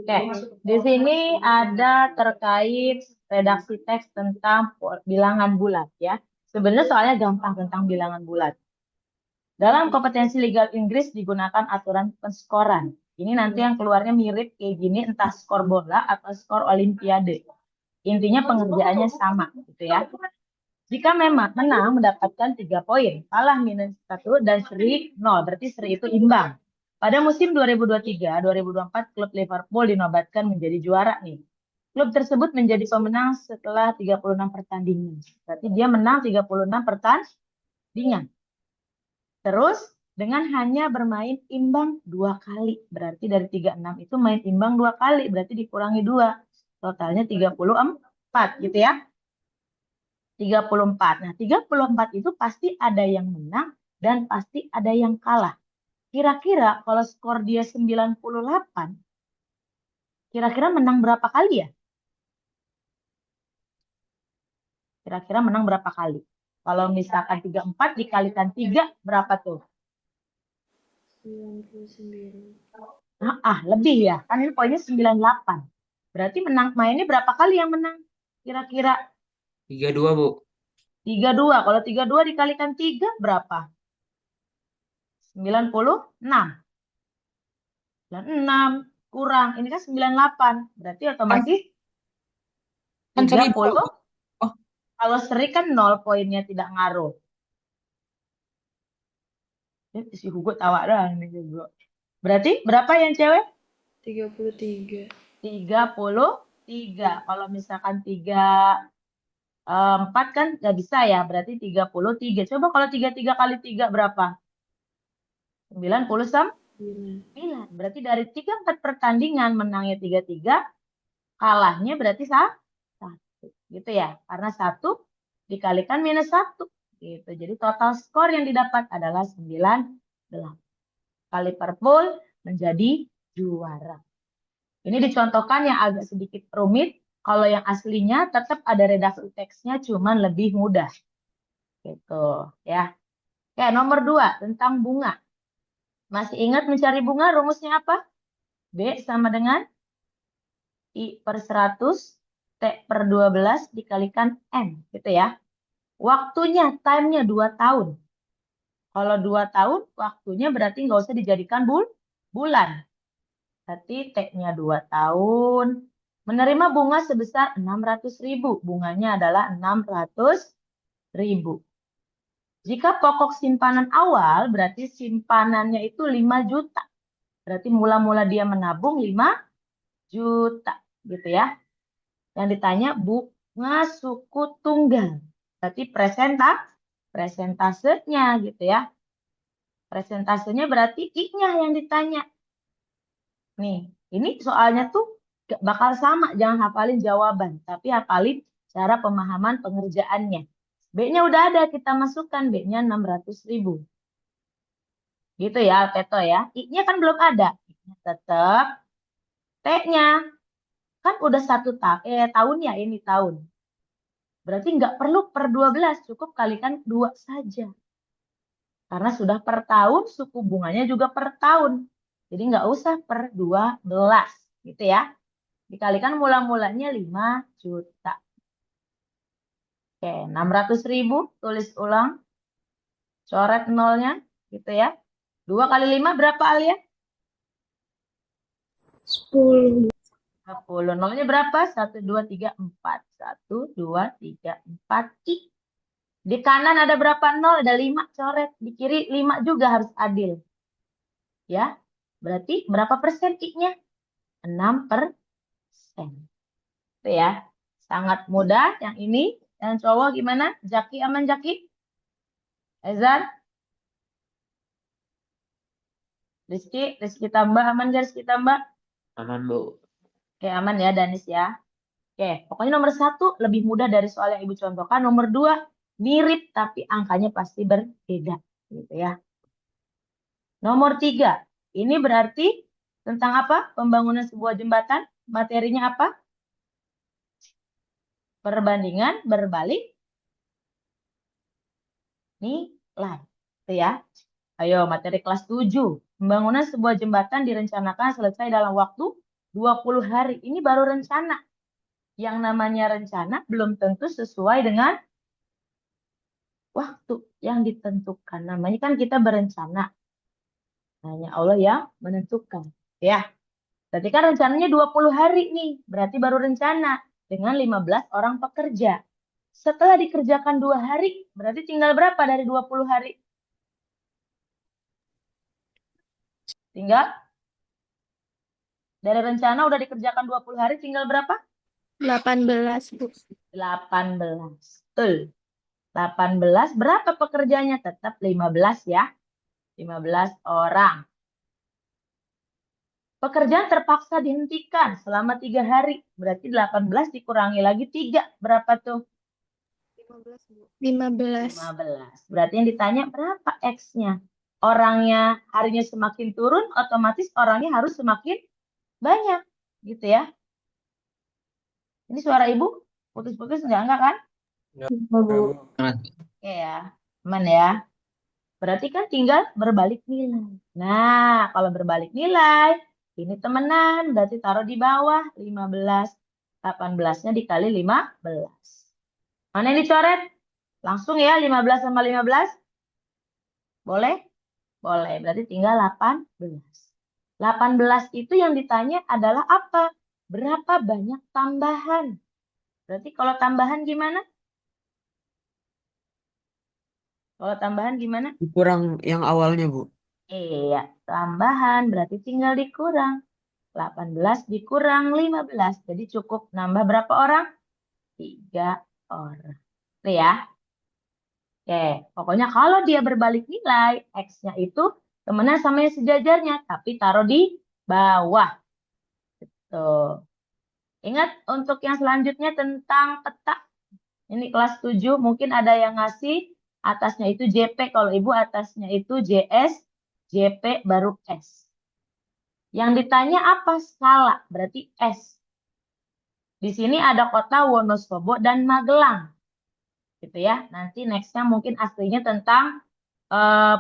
Oke, di sini ada terkait redaksi teks tentang bilangan bulat ya. Sebenarnya soalnya gampang tentang bilangan bulat. Dalam kompetensi legal Inggris digunakan aturan penskoran. Ini nanti yang keluarnya mirip kayak gini, entah skor bola atau skor olimpiade. Intinya pengerjaannya sama gitu ya. Jika memang menang mendapatkan 3 poin, kalah minus 1 dan seri 0. Berarti seri itu imbang. Pada musim 2023-2024, klub Liverpool dinobatkan menjadi juara nih. Klub tersebut menjadi pemenang setelah 36 pertandingan. Berarti dia menang 36 pertandingan. Terus dengan hanya bermain imbang 2 kali. Berarti dari 36 itu main imbang 2 kali. Berarti dikurangi 2. Totalnya 34 gitu ya. 34. Nah, 34 itu pasti ada yang menang dan pasti ada yang kalah. Kira-kira kalau skor dia 98, kira-kira menang berapa kali ya? Kira-kira menang berapa kali? Kalau misalkan 34 dikalikan 3, berapa tuh? 99. Lebih ya. Kan ini poinnya 98. Berarti mainnya berapa kali yang menang? Kira-kira 32, Bu. 32. Kalau 32 dikalikan 3 berapa? 96. 96 kurang. Ini kan 98. Berarti otomatis Kan seri 30. Oh, Kalau seri kan 0 poinnya tidak ngaruh. Si Hugo tawa doang nih Hugo. Berarti berapa yang cewek? 33. 33. Kalau misalkan 4 kan nggak bisa ya. Berarti 33. Coba kalau 33 kali 3 berapa? 99. Berarti dari 34 pertandingan menangnya 33, kalahnya berarti 1. Gitu ya. Karena 1 dikalikan minus 1. Gitu. Jadi total skor yang didapat adalah 98. Liverpool menjadi juara. Ini dicontohkan yang agak sedikit rumit. Kalau yang aslinya tetap ada redaksi teksnya, cuman lebih mudah. Gitu ya. Oke, nomor 2 tentang bunga. Masih ingat mencari bunga rumusnya apa? B sama dengan I per 100, T per 12 dikalikan M. Gitu ya. Waktunya, time-nya 2 tahun. Kalau 2 tahun, waktunya berarti nggak usah dijadikan bulan. Berarti T-nya 2 tahun. Menerima bunga sebesar 600.000. Bunganya adalah 600.000. Jika pokok simpanan awal, berarti simpanannya itu 5 juta. Berarti mula-mula dia menabung 5 juta. Gitu ya. Yang ditanya bunga suku tunggal. Berarti presentasenya gitu ya. Presentasenya berarti I-nya yang ditanya. Nih, ini soalnya tuh bakal sama. Jangan hafalin jawaban, tapi hafalin cara pemahaman pengerjaannya. B-nya udah ada, kita masukkan. B-nya 600.000. Gitu ya, Alpeto ya. I-nya kan belum ada. Tetap. T-nya kan udah 1 tahun ya, ini tahun. Berarti nggak perlu per 12, cukup kalikan 2 saja. Karena sudah per tahun, suku bunganya juga per tahun. Jadi nggak usah per 12. Gitu ya. Dikalikan mula-mulanya 5 juta. Oke, 600.000. Tulis ulang. Coret nolnya. Gitu ya. 2 kali 5 berapa Alia? 10. 10. Nolnya berapa? 1, 2, 3, 4. 1, 2, 3, 4. I. Di kanan ada berapa nol? Ada 5. Coret. Di kiri 5 juga harus adil. Ya. Berarti berapa persen I-nya? 6%. Itu ya. Sangat mudah yang ini. Yang cowok gimana? Jaki aman Jaki? Ezan? Rizky tambah aman gak Rizky tambah? aman, Bu. Oke aman ya Danis ya. Oke pokoknya nomor 1 lebih mudah dari soal yang Ibu contohkan. Nomor 2 mirip tapi angkanya pasti berbeda. Gitu ya. Nomor 3 ini berarti tentang apa? Pembangunan sebuah jembatan. Materinya apa? Perbandingan berbalik nilai. Itu ya. Ayo, materi kelas 7. Pembangunan sebuah jembatan direncanakan selesai dalam waktu 20 hari. Ini baru rencana. Yang namanya rencana belum tentu sesuai dengan waktu yang ditentukan. Namanya kan kita berencana. Hanya Allah yang menentukan. Ya. Berarti kan rencananya 20 hari nih. Berarti baru rencana dengan 15 orang pekerja. Setelah dikerjakan 2 hari, berarti tinggal berapa dari 20 hari? Tinggal dari rencana udah dikerjakan 20 hari, tinggal berapa? 18, Bu. 18. Betul. 18. Berapa pekerjanya? Tetap 15 ya. 15 orang. Pekerjaan terpaksa dihentikan selama 3 hari. Berarti 18 dikurangi lagi 3. Berapa tuh? 15, Bu. 15. 15. Berarti yang ditanya berapa X-nya? Orangnya harinya semakin turun, otomatis orangnya harus semakin banyak. Gitu ya. Ini suara ibu? Putus-putus enggak kan? Bu. Oke ya. Aman ya. Berarti kan tinggal berbalik nilai. Nah, kalau berbalik nilai, ini temenan, berarti taruh di bawah 15. 18-nya dikali 15. Mana yang dicoret? Langsung ya, 15 sama 15. Boleh? Boleh, berarti tinggal 18. 18 itu yang ditanya adalah apa? Berapa banyak tambahan? Berarti kalau tambahan gimana? Kalau tambahan gimana? Kurang yang awalnya, Bu. Iya, tambahan berarti tinggal dikurang. 18 dikurang 15. Jadi cukup nambah berapa orang? 3 orang. Itu ya. Oke, pokoknya kalau dia berbalik nilai, X-nya itu temenan sama yang sejajarnya, tapi taruh di bawah. Tuh. Ingat untuk yang selanjutnya tentang peta. Ini kelas 7, mungkin ada yang ngasih atasnya itu JP, kalau ibu atasnya itu JS, JP baru S. Yang ditanya apa? Skala, berarti S. Di sini ada kota Wonosobo dan Magelang. Gitu ya. Nanti nextnya mungkin aslinya tentang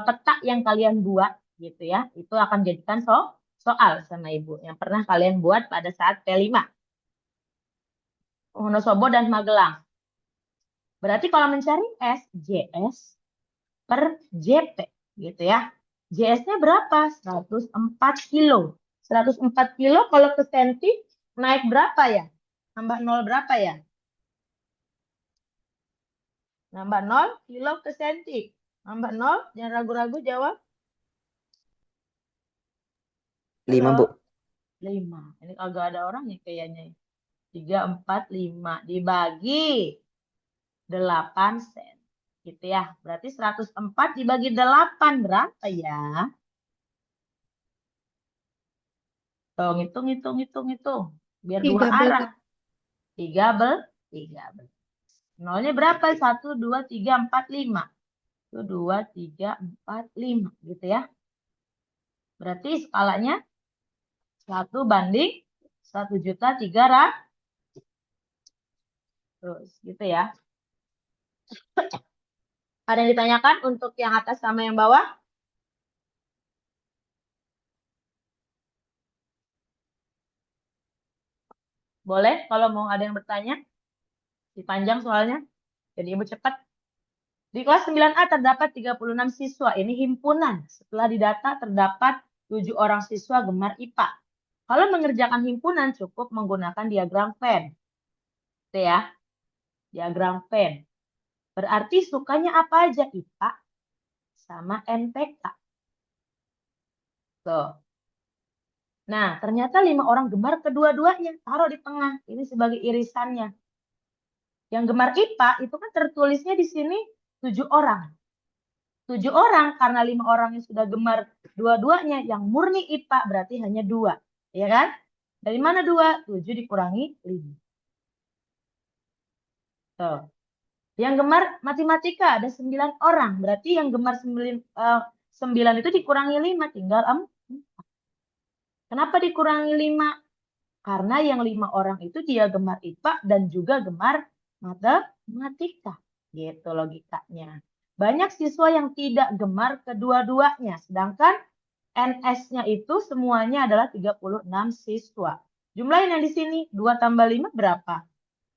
peta yang kalian buat. Gitu ya. Itu akan jadikan soal sama ibu. Yang pernah kalian buat pada saat P5. Wonosobo dan Magelang. Berarti kalau mencari S, JS per JP. Gitu ya. JS-nya berapa? 104 kilo. 104 kilo kalau ke senti naik berapa ya? Nambah 0 berapa ya? Nambah 0 kilo ke senti. Nambah 0, jangan ragu-ragu jawab. 5, Bu. 5. Ini kagak ada orang nih kayaknya. 3, 4, 5. Dibagi 8 sen. Gitu ya. Berarti 104 dibagi 8 berapa ya? Tuh, hitung. Biar dua 13. arah. 13. Nolnya berapa? 1, 2, 3, 4, 5. 1, 2, 3, 4, 5. Gitu ya. Berarti skalanya 1 banding 1.300.000. Terus gitu ya. Ada yang ditanyakan untuk yang atas sama yang bawah? Boleh kalau mau ada yang bertanya. Dipanjang soalnya. Jadi ibu cepat. Di kelas 9A terdapat 36 siswa. Ini himpunan. Setelah didata terdapat 7 orang siswa gemar IPA. Kalau mengerjakan himpunan cukup menggunakan diagram Venn. Itu ya. Diagram Venn. Berarti sukanya apa aja? IPA sama NPK. Tuh. Nah, ternyata 5 orang gemar kedua-duanya. Taruh di tengah. Ini sebagai irisannya. Yang gemar IPA itu kan tertulisnya di sini 7 orang. 7 orang karena 5 orang yang sudah gemar dua-duanya. Yang murni IPA berarti hanya 2. Ya kan? Dari mana 2? 7 dikurangi 5. Tuh. Yang gemar matematika ada 9 orang. Berarti yang gemar 9 itu dikurangi 5. Tinggal 4. Kenapa dikurangi 5? Karena yang 5 orang itu dia gemar IPA dan juga gemar matematika. Gitu logikanya. banyak siswa yang tidak gemar kedua-duanya. Sedangkan NS-nya itu semuanya adalah 36 siswa. Jumlahin yang di sini. 2 tambah 5 berapa?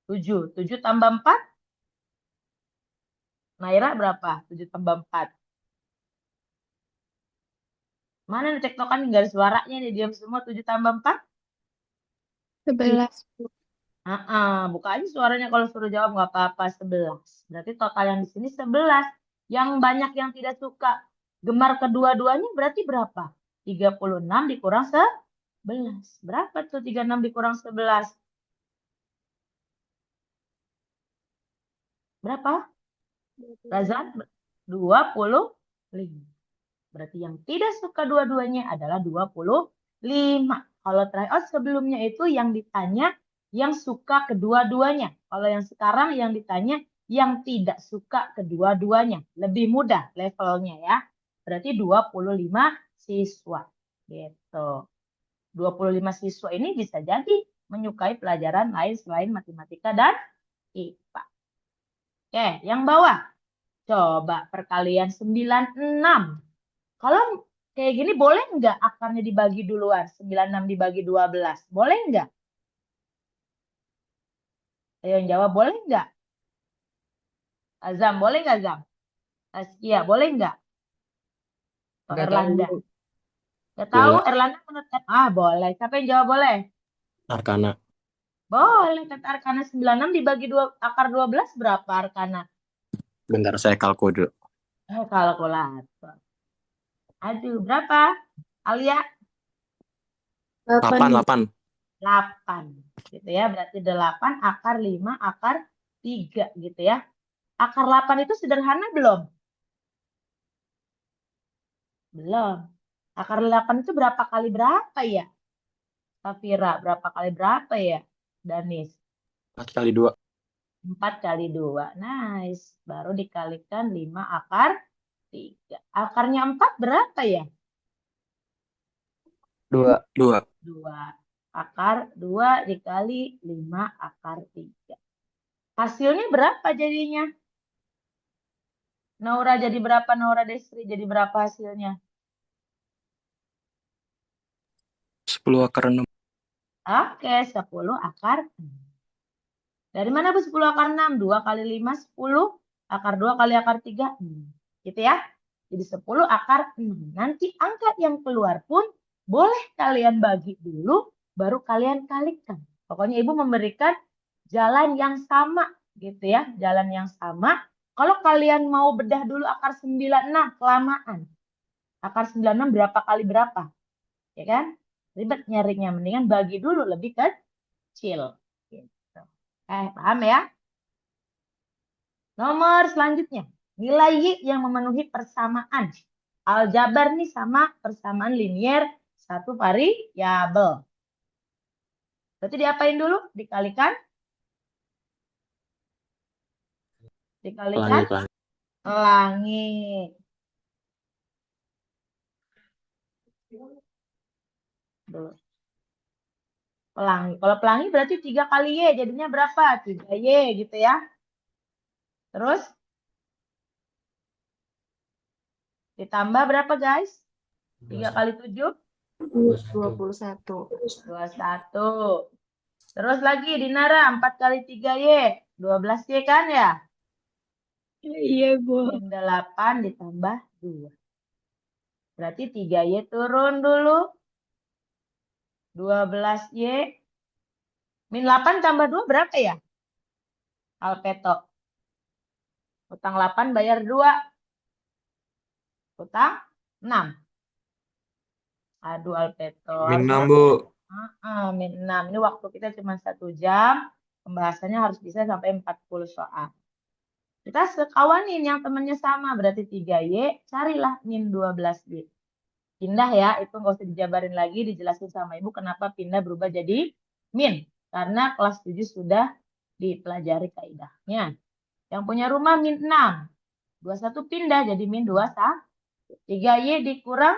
7. 7 tambah 4? Naira berapa? 7 tambah 4. Mana nih tektokan garis suaranya nih? Diam semua. 7 tambah 4? 11, Bu. Buka aja suaranya kalau suruh jawab nggak apa-apa. 11. Berarti total yang di sini 11. Yang banyak yang tidak suka gemar kedua-duanya berarti berapa? 36 dikurang 11. Berapa tuh 36 dikurang 11? Berapa? Razan? 25. Berarti yang tidak suka dua-duanya adalah 25. Kalau tryout sebelumnya itu yang ditanya yang suka kedua-duanya. Kalau yang sekarang yang ditanya yang tidak suka kedua-duanya. Lebih mudah levelnya ya. Berarti 25 siswa. Gitu. 25 siswa ini bisa jadi menyukai pelajaran lain selain matematika dan IPA. Oke, yang bawah. Coba perkalian 96. Kalau kayak gini boleh nggak akarnya dibagi duluan? 96 dibagi 12. Boleh nggak? Ayo yang jawab boleh nggak? Azam, boleh nggak Azam? Askia, boleh nggak? Atau Nggak tahu, Erlanda? Bu. Nggak tahu, Boleh. Erlanda menurut boleh. Siapa yang jawab boleh? Arkana. Boleh, kata Arkana 96 dibagi 2, akar 12 berapa Arkana? Bentar saya kalku dulu. Kalkulator. Aduh, berapa? Alia? 8, 8. 8. Gitu ya, berarti 8 akar 5 akar 3 gitu ya. Akar 8 itu sederhana belum? Belum. Akar 8 itu berapa kali berapa ya? Safira, berapa kali berapa ya? Danis? 4 kali 2. 4 kali 2. Nice. Baru dikalikan 5 akar 3. Akarnya 4 berapa ya? 2. 2. 2. Akar 2 dikali 5 akar 3. Hasilnya berapa jadinya? Naura jadi berapa? Naura Desri jadi berapa hasilnya? 10 akar 6. Oke, 10 akar 6. Dari mana Bu 10 akar 6? 2 kali 5, 10. Akar 2 kali akar 3, 6. Gitu ya. Jadi 10 akar 6. Nanti angka yang keluar pun boleh kalian bagi dulu, baru kalian kalikan. Pokoknya Ibu memberikan jalan yang sama gitu ya. Jalan yang sama. Kalau kalian mau bedah dulu akar 96, kelamaan. Akar 96 berapa kali berapa? Ya kan? Ribet nyarinya. Mendingan bagi dulu lebih kecil. Gitu. Paham ya? Nomor selanjutnya. Nilai Y yang memenuhi persamaan. Aljabar nih sama persamaan linier satu variabel. Berarti diapain dulu? Dikalikan. Dikalikan. Pelangi. Pelangi. Dulu. Pelangi. Kalau pelangi berarti 3 kali Y. Jadinya berapa? 3Y gitu ya. Terus ditambah berapa guys? 3 kali 7? 21. 21. Terus lagi Dinara 4 kali 3Y. 12Y kan ya? Iya, Bu. Min 8 ditambah 2. Berarti 3Y turun dulu. 12Y. Min 8 tambah 2 berapa ya? Alpeto. Utang 8 bayar 2. Utang 6. Aduh Alpeto. Min 6, Bu. Min 6. Ini waktu kita cuma 1 jam. Pembahasannya harus bisa sampai 40 soal. Kita sekawanin yang temannya sama. Berarti 3Y. Carilah min 12Y. Pindah ya. Itu nggak usah dijabarin lagi. Dijelasin sama Ibu kenapa pindah berubah jadi min. Karena kelas 7 sudah dipelajari kaidahnya. Yang punya rumah min 6. 21 pindah jadi min 21. 3Y dikurang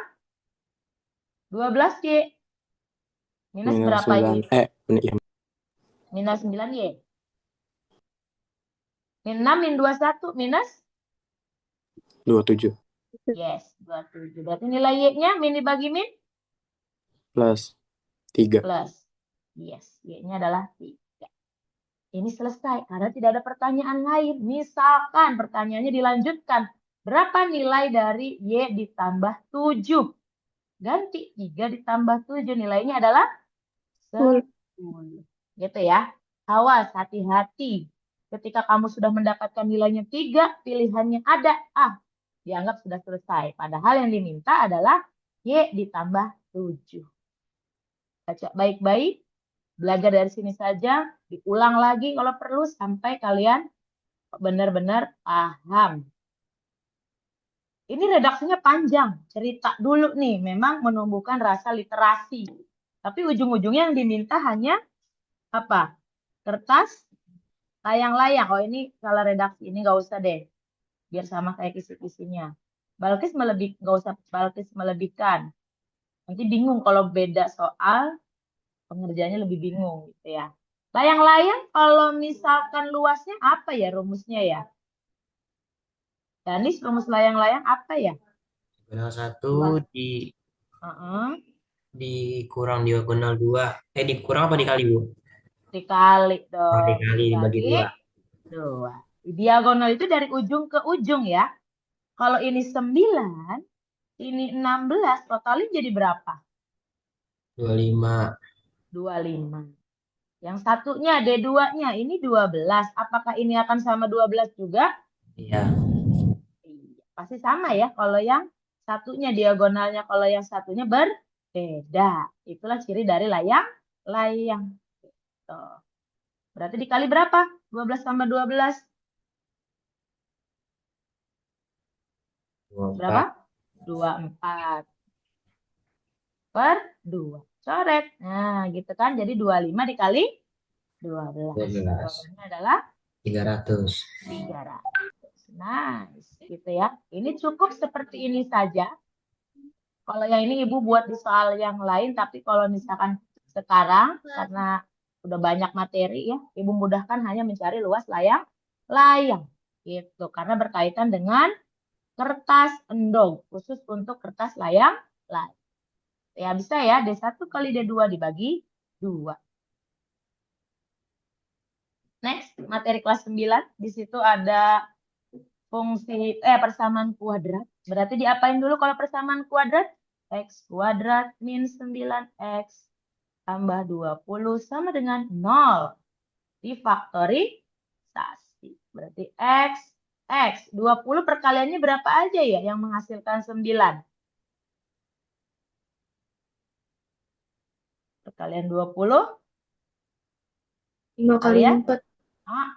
12Y. Minus berapa Y? Minus 9Y. Min 6 min 21 minus 27 Yes, 27. Berarti nilai Y-nya min dibagi min plus 3. plus. Yes, Y-nya adalah 3. Ini selesai karena tidak ada pertanyaan lain. Misalkan pertanyaannya dilanjutkan. Berapa nilai dari Y ditambah 7? Ganti 3 ditambah 7. Nilainya adalah 10. Gitu ya. Awas, hati-hati. Ketika kamu sudah mendapatkan nilainya 3, pilihannya ada. Dianggap sudah selesai. Padahal yang diminta adalah Y ditambah 7. Baca baik-baik. Belajar dari sini saja. Diulang lagi kalau perlu sampai kalian benar-benar paham. Ini redaksinya panjang. Cerita dulu nih. Memang menumbuhkan rasa literasi. Tapi ujung-ujungnya yang diminta hanya apa? Kertas, layang-layang. Oh ini kalau redaksi ini nggak usah deh. Biar sama kayak kisi-kisinya. Nggak usah Balkis melebihkan. Nanti bingung kalau beda soal, pengerjaannya lebih bingung gitu ya. Layang-layang kalau misalkan luasnya apa ya rumusnya ya? Danis, rumus layang-layang apa ya? Diagonal 1 Luas. di Heeh. dikurang diagonal 2. Dikurang apa dikali, Bu? Dikali Oh, dong. dikali dibagi 2. 2. Diagonal itu dari ujung ke ujung ya. Kalau ini 9, ini 16, totalin jadi berapa? 25. 25. Yang satunya D2-nya ini 12. Apakah ini akan sama 12 juga? Iya. Iya, pasti sama ya. Kalau yang satunya diagonalnya, kalau yang satunya berbeda. Itulah ciri dari layang-layang. Gitu. Berarti dikali berapa? 12 tambah 12. Berapa? 24. Per 2. Coret. Nah, gitu kan. Jadi 25 dikali 12. 12. Jawabannya adalah 300. 300. Nice. Gitu ya. Ini cukup seperti ini saja. Kalau yang ini Ibu buat di soal yang lain. Tapi kalau misalkan sekarang, karena udah banyak materi ya, Ibu mudahkan hanya mencari luas layang-layang. Gitu. Karena berkaitan dengan kertas endog. Khusus untuk kertas layang-layang. Ya bisa ya, D1 kali D2 dibagi 2. Next, materi kelas 9. Di situ ada fungsi persamaan kuadrat. Berarti diapain dulu kalau persamaan kuadrat? X kuadrat min 9X tambah 20 sama dengan 0. Difaktorisasi. Berarti X 20 perkaliannya berapa aja ya yang menghasilkan 9? Perkalian 20. 5 kali Kalian? 4.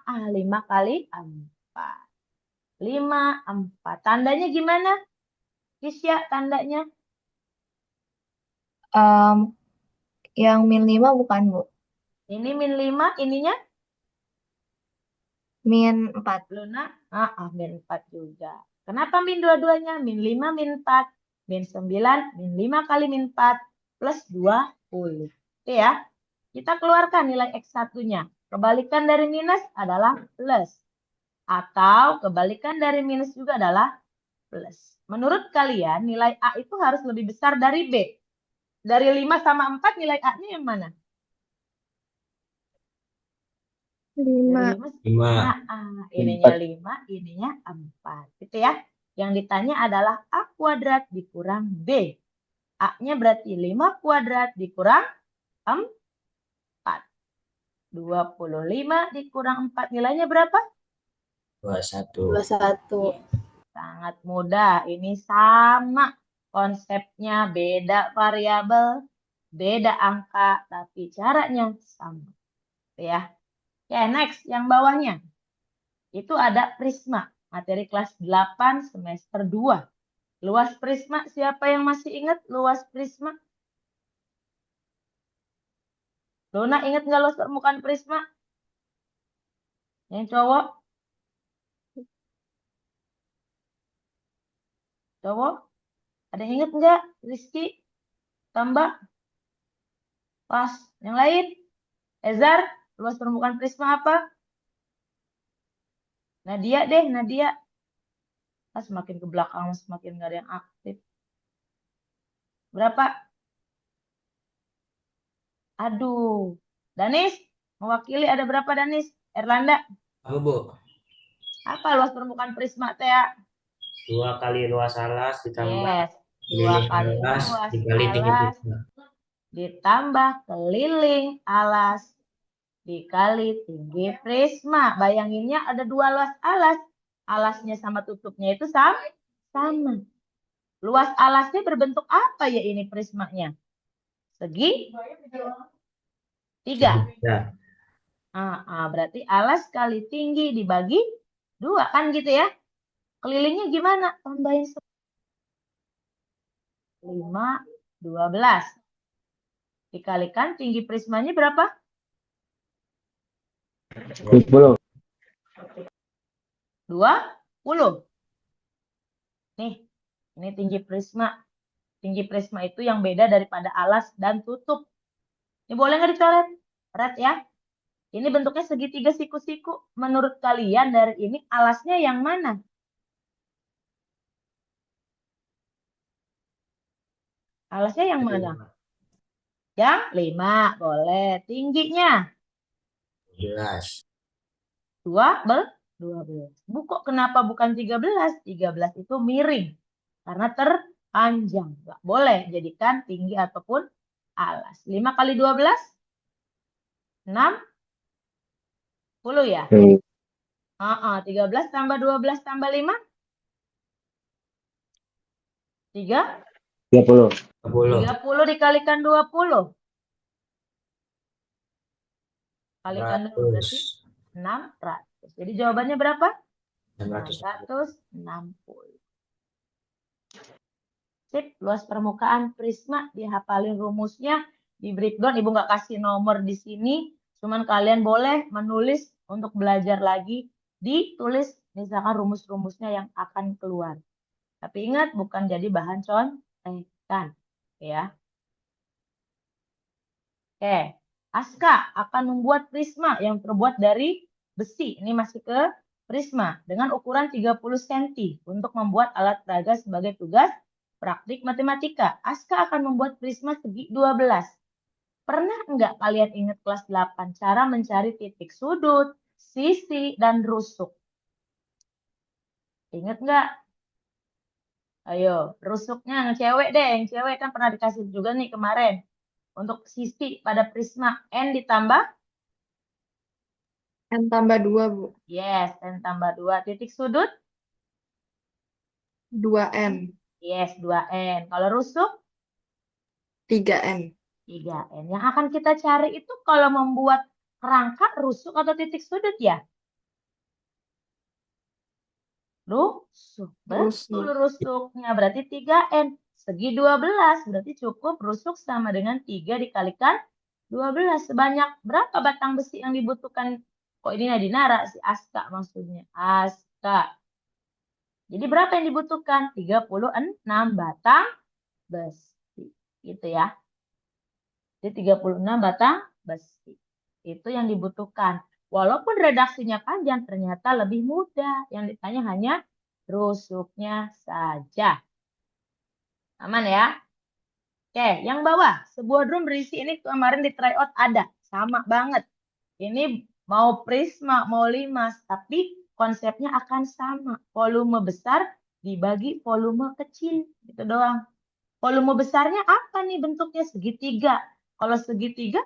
5 kali 4. 5, 4. Tandanya gimana? Kisya, tandanya? Yang min 5 bukan, Bu? Ini min 5, ininya? Min 4. Luna? Min 4 juga. Kenapa min dua-duanya? Min 5, min 4. Min 9, min 5 kali min 4. Plus 20. Oke ya. Kita keluarkan nilai X1-nya. Kebalikan dari minus adalah plus. Atau kebalikan dari minus juga adalah plus. Menurut kalian nilai A itu harus lebih besar dari B. Dari 5 sama 4 nilai A-nya yang mana? 5. 5. Ininya 5, ininya 4. Gitu ya. Yang ditanya adalah A kuadrat dikurang B. A-nya berarti 5 kuadrat dikurang 4. 25 dikurang 4. Nilainya berapa? 21. 21. Sangat mudah. Ini sama konsepnya, beda variabel, beda angka, tapi caranya sama. Ya. Oke, next yang bawahnya. Itu ada prisma, materi kelas 8 semester 2. Luas prisma, siapa yang masih ingat luas prisma? Luna ingat nggak luas permukaan prisma? Yang cowok? Cowok? Ada yang ingat nggak? Rizky? Tambah? Pas. Yang lain? Ezar? Luas permukaan prisma apa? Nadia deh, Nadia. Nah, semakin ke belakang semakin nggak ada yang aktif. Berapa? Aduh. Danis, mewakili ada berapa Danis? Erlanda, Apa, Bu? apa luas permukaan prisma teh ya? 2 kali luas alas ditambah Yes, 2 keliling kali alas luas dikali tinggi alas prisma. ditambah keliling alas dikali tinggi prisma. Bayanginnya ada 2 luas alas. Alasnya sama tutupnya itu sama. Luas alasnya berbentuk apa ya ini prismanya? Segi 3. Ya. Berarti alas kali tinggi dibagi 2 kan gitu ya. Kelilingnya gimana? Tambahin 5, 12. Dikalikan tinggi prismanya berapa? 20. 20. Nih, ini tinggi prisma. Tinggi prisma itu yang beda daripada alas dan tutup. Ini boleh nggak dicoret? Coret ya. Ini bentuknya segitiga siku-siku. Menurut kalian dari ini alasnya yang mana? Alasnya yang mana? Yang 5, boleh. Tingginya? 12. 12. Bu, kok kenapa bukan 13? 13 itu miring. Karena terpanjang. Nggak boleh jadikan tinggi ataupun alas. 5 kali 12? 60 ya? 13 tambah 12 tambah 5? 30 30. dikalikan 20. Kalikan dulu berarti 100. 600. Jadi jawabannya berapa? 600. 660. Sip, luas permukaan prisma dihafalin rumusnya, di breakdown. Ibu nggak kasih nomor di sini, cuman kalian boleh menulis untuk belajar lagi, ditulis misalkan rumus-rumusnya yang akan keluar. Tapi ingat bukan jadi bahan contekan, ya. Oke, Aska akan membuat prisma yang terbuat dari besi. Ini masih ke prisma dengan ukuran 30 cm untuk membuat alat peraga sebagai tugas praktik matematika. Aska akan membuat prisma segi 12. Pernah enggak kalian ingat kelas 8 cara mencari titik sudut, sisi, dan rusuk? Ingat enggak? Ayo, rusuknya yang cewek deh. Yang cewek kan pernah dikasih juga nih kemarin. Untuk sisi pada prisma N ditambah? N tambah 2, Bu. Yes, N tambah 2. Titik sudut? 2N. Yes, 2N. Kalau rusuk? 3N. 3N. Yang akan kita cari itu kalau membuat kerangka rusuk atau titik sudut ya? Rusuk. Betul rusuknya. Berarti 3N. Segi 12. Berarti cukup rusuk sama dengan 3 dikalikan 12. Sebanyak berapa batang besi yang dibutuhkan? Kok ini Nadinara? Si Aska maksudnya. Aska. Jadi berapa yang dibutuhkan? 36 batang besi. Gitu ya. Jadi 36 batang besi. Itu yang dibutuhkan. Walaupun redaksinya panjang, ternyata lebih mudah. Yang ditanya hanya rusuknya saja. Aman ya? Oke, yang bawah. Sebuah drum berisi ini kemarin di tryout ada. Sama banget. Ini mau prisma, mau limas. Tapi konsepnya akan sama. Volume besar dibagi volume kecil. Itu doang. Volume besarnya apa nih bentuknya? Segitiga. Kalau segitiga,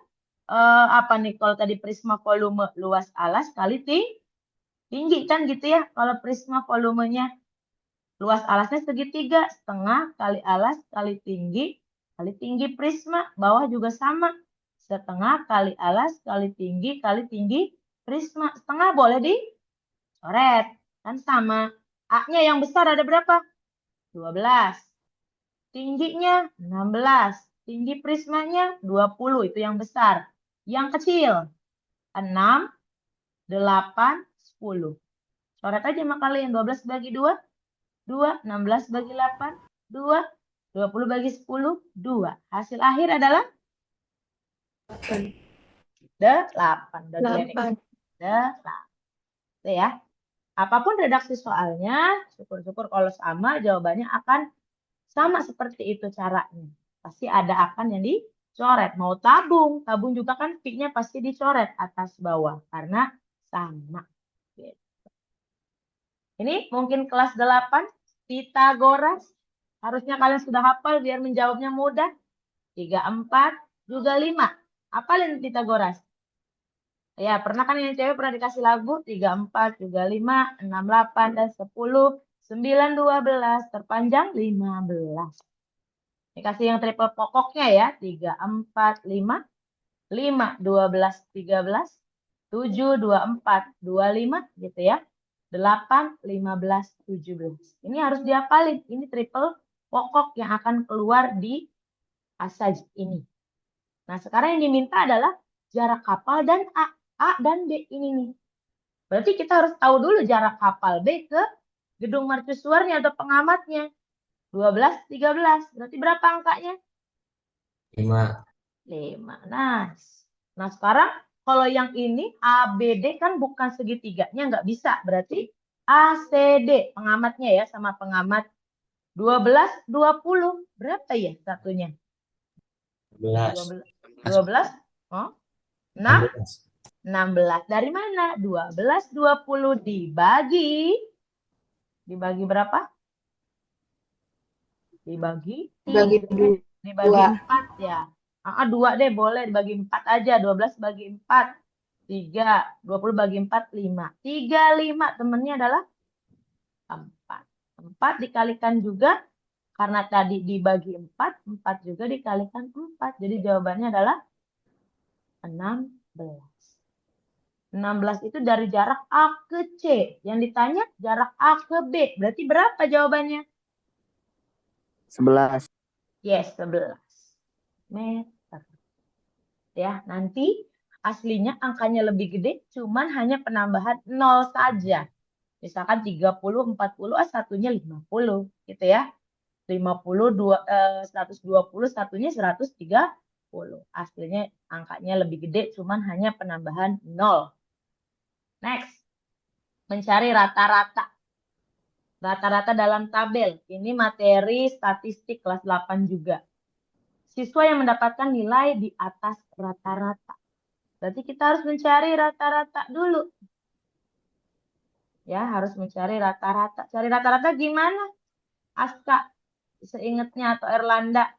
apa nih? Kalau tadi prisma volume luas alas kali tinggi kan gitu ya. Kalau prisma volumenya luas alasnya segitiga, setengah kali alas kali tinggi prisma. Bawah juga sama. Setengah kali alas kali tinggi prisma. Setengah boleh dicoret. Kan sama. A-nya yang besar ada berapa? 12. Tingginya 16. Tinggi prismanya 20. Itu yang besar. Yang kecil 6, 8, 10. Coret aja sama kalian. 12 bagi 2, 2. 16 bagi 8, 2. 20 bagi 10, 2. Hasil akhir adalah 8. 8. 8. 8. Itu ya. Apapun redaksi soalnya, syukur-syukur kalau sama, jawabannya akan sama seperti itu caranya. Pasti ada akan yang dicoret. Mau tabung, tabung juga kan P-nya pasti dicoret atas bawah karena sama. Gitu. Ini mungkin kelas 8, Pitagoras. Harusnya kalian sudah hafal biar menjawabnya mudah. 3, 4, juga 5. Hafalin Pitagoras. Ya, pernah kan yang cewek pernah dikasih lagu 3, 4, juga 5, 6, 8, dan 10, 9, 12, terpanjang 15. Dikasih yang triple pokoknya ya, 3, 4, 5, 5, 12, 13, 7, 24, 25 gitu ya. 8, 15, 17. Ini harus dihafalin. Ini triple pokok yang akan keluar di passage ini. Nah, sekarang yang diminta adalah jarak kapal dan A dan B ini nih. Berarti kita harus tahu dulu jarak kapal B ke gedung mercusuarnya atau pengamatnya. 12, 13. Berarti berapa angkanya? 5. 5. Nice. Nah, sekarang kalau yang ini ABD kan bukan segitiganya, nggak bisa. Berarti ACD, pengamatnya ya, sama pengamat 12, 20. Berapa ya satunya? 11. 12, oh, 6, 16. 16. Dari mana? 12, 20 dibagi berapa? Dibagi Bagi 3. Dibagi dua. 4 ya. 2 deh boleh, dibagi 4 aja. 12 bagi 4. 3. 20 bagi 4, 5. 3, 5. Temennya adalah 4. 4 dikalikan juga. Karena tadi dibagi 4, 4 juga dikalikan 4. Jadi jawabannya adalah 16. 16 itu dari jarak A ke C. Yang ditanya jarak A ke B. Berarti berapa jawabannya? 11. Yes, 11 meter. Ya, nanti aslinya angkanya lebih gede, cuman hanya penambahan 0 saja. Misalkan 30, 40, satunya 50, gitu ya. 50, 120, satunya 130. Aslinya angkanya lebih gede, cuman hanya penambahan 0. Next, mencari rata-rata. Rata-rata dalam tabel. Ini materi statistik kelas 8 juga. Siswa yang mendapatkan nilai di atas rata-rata. Berarti kita harus mencari rata-rata dulu. Ya, harus mencari rata-rata. Cari rata-rata gimana? Aska, seingatnya atau Erlanda.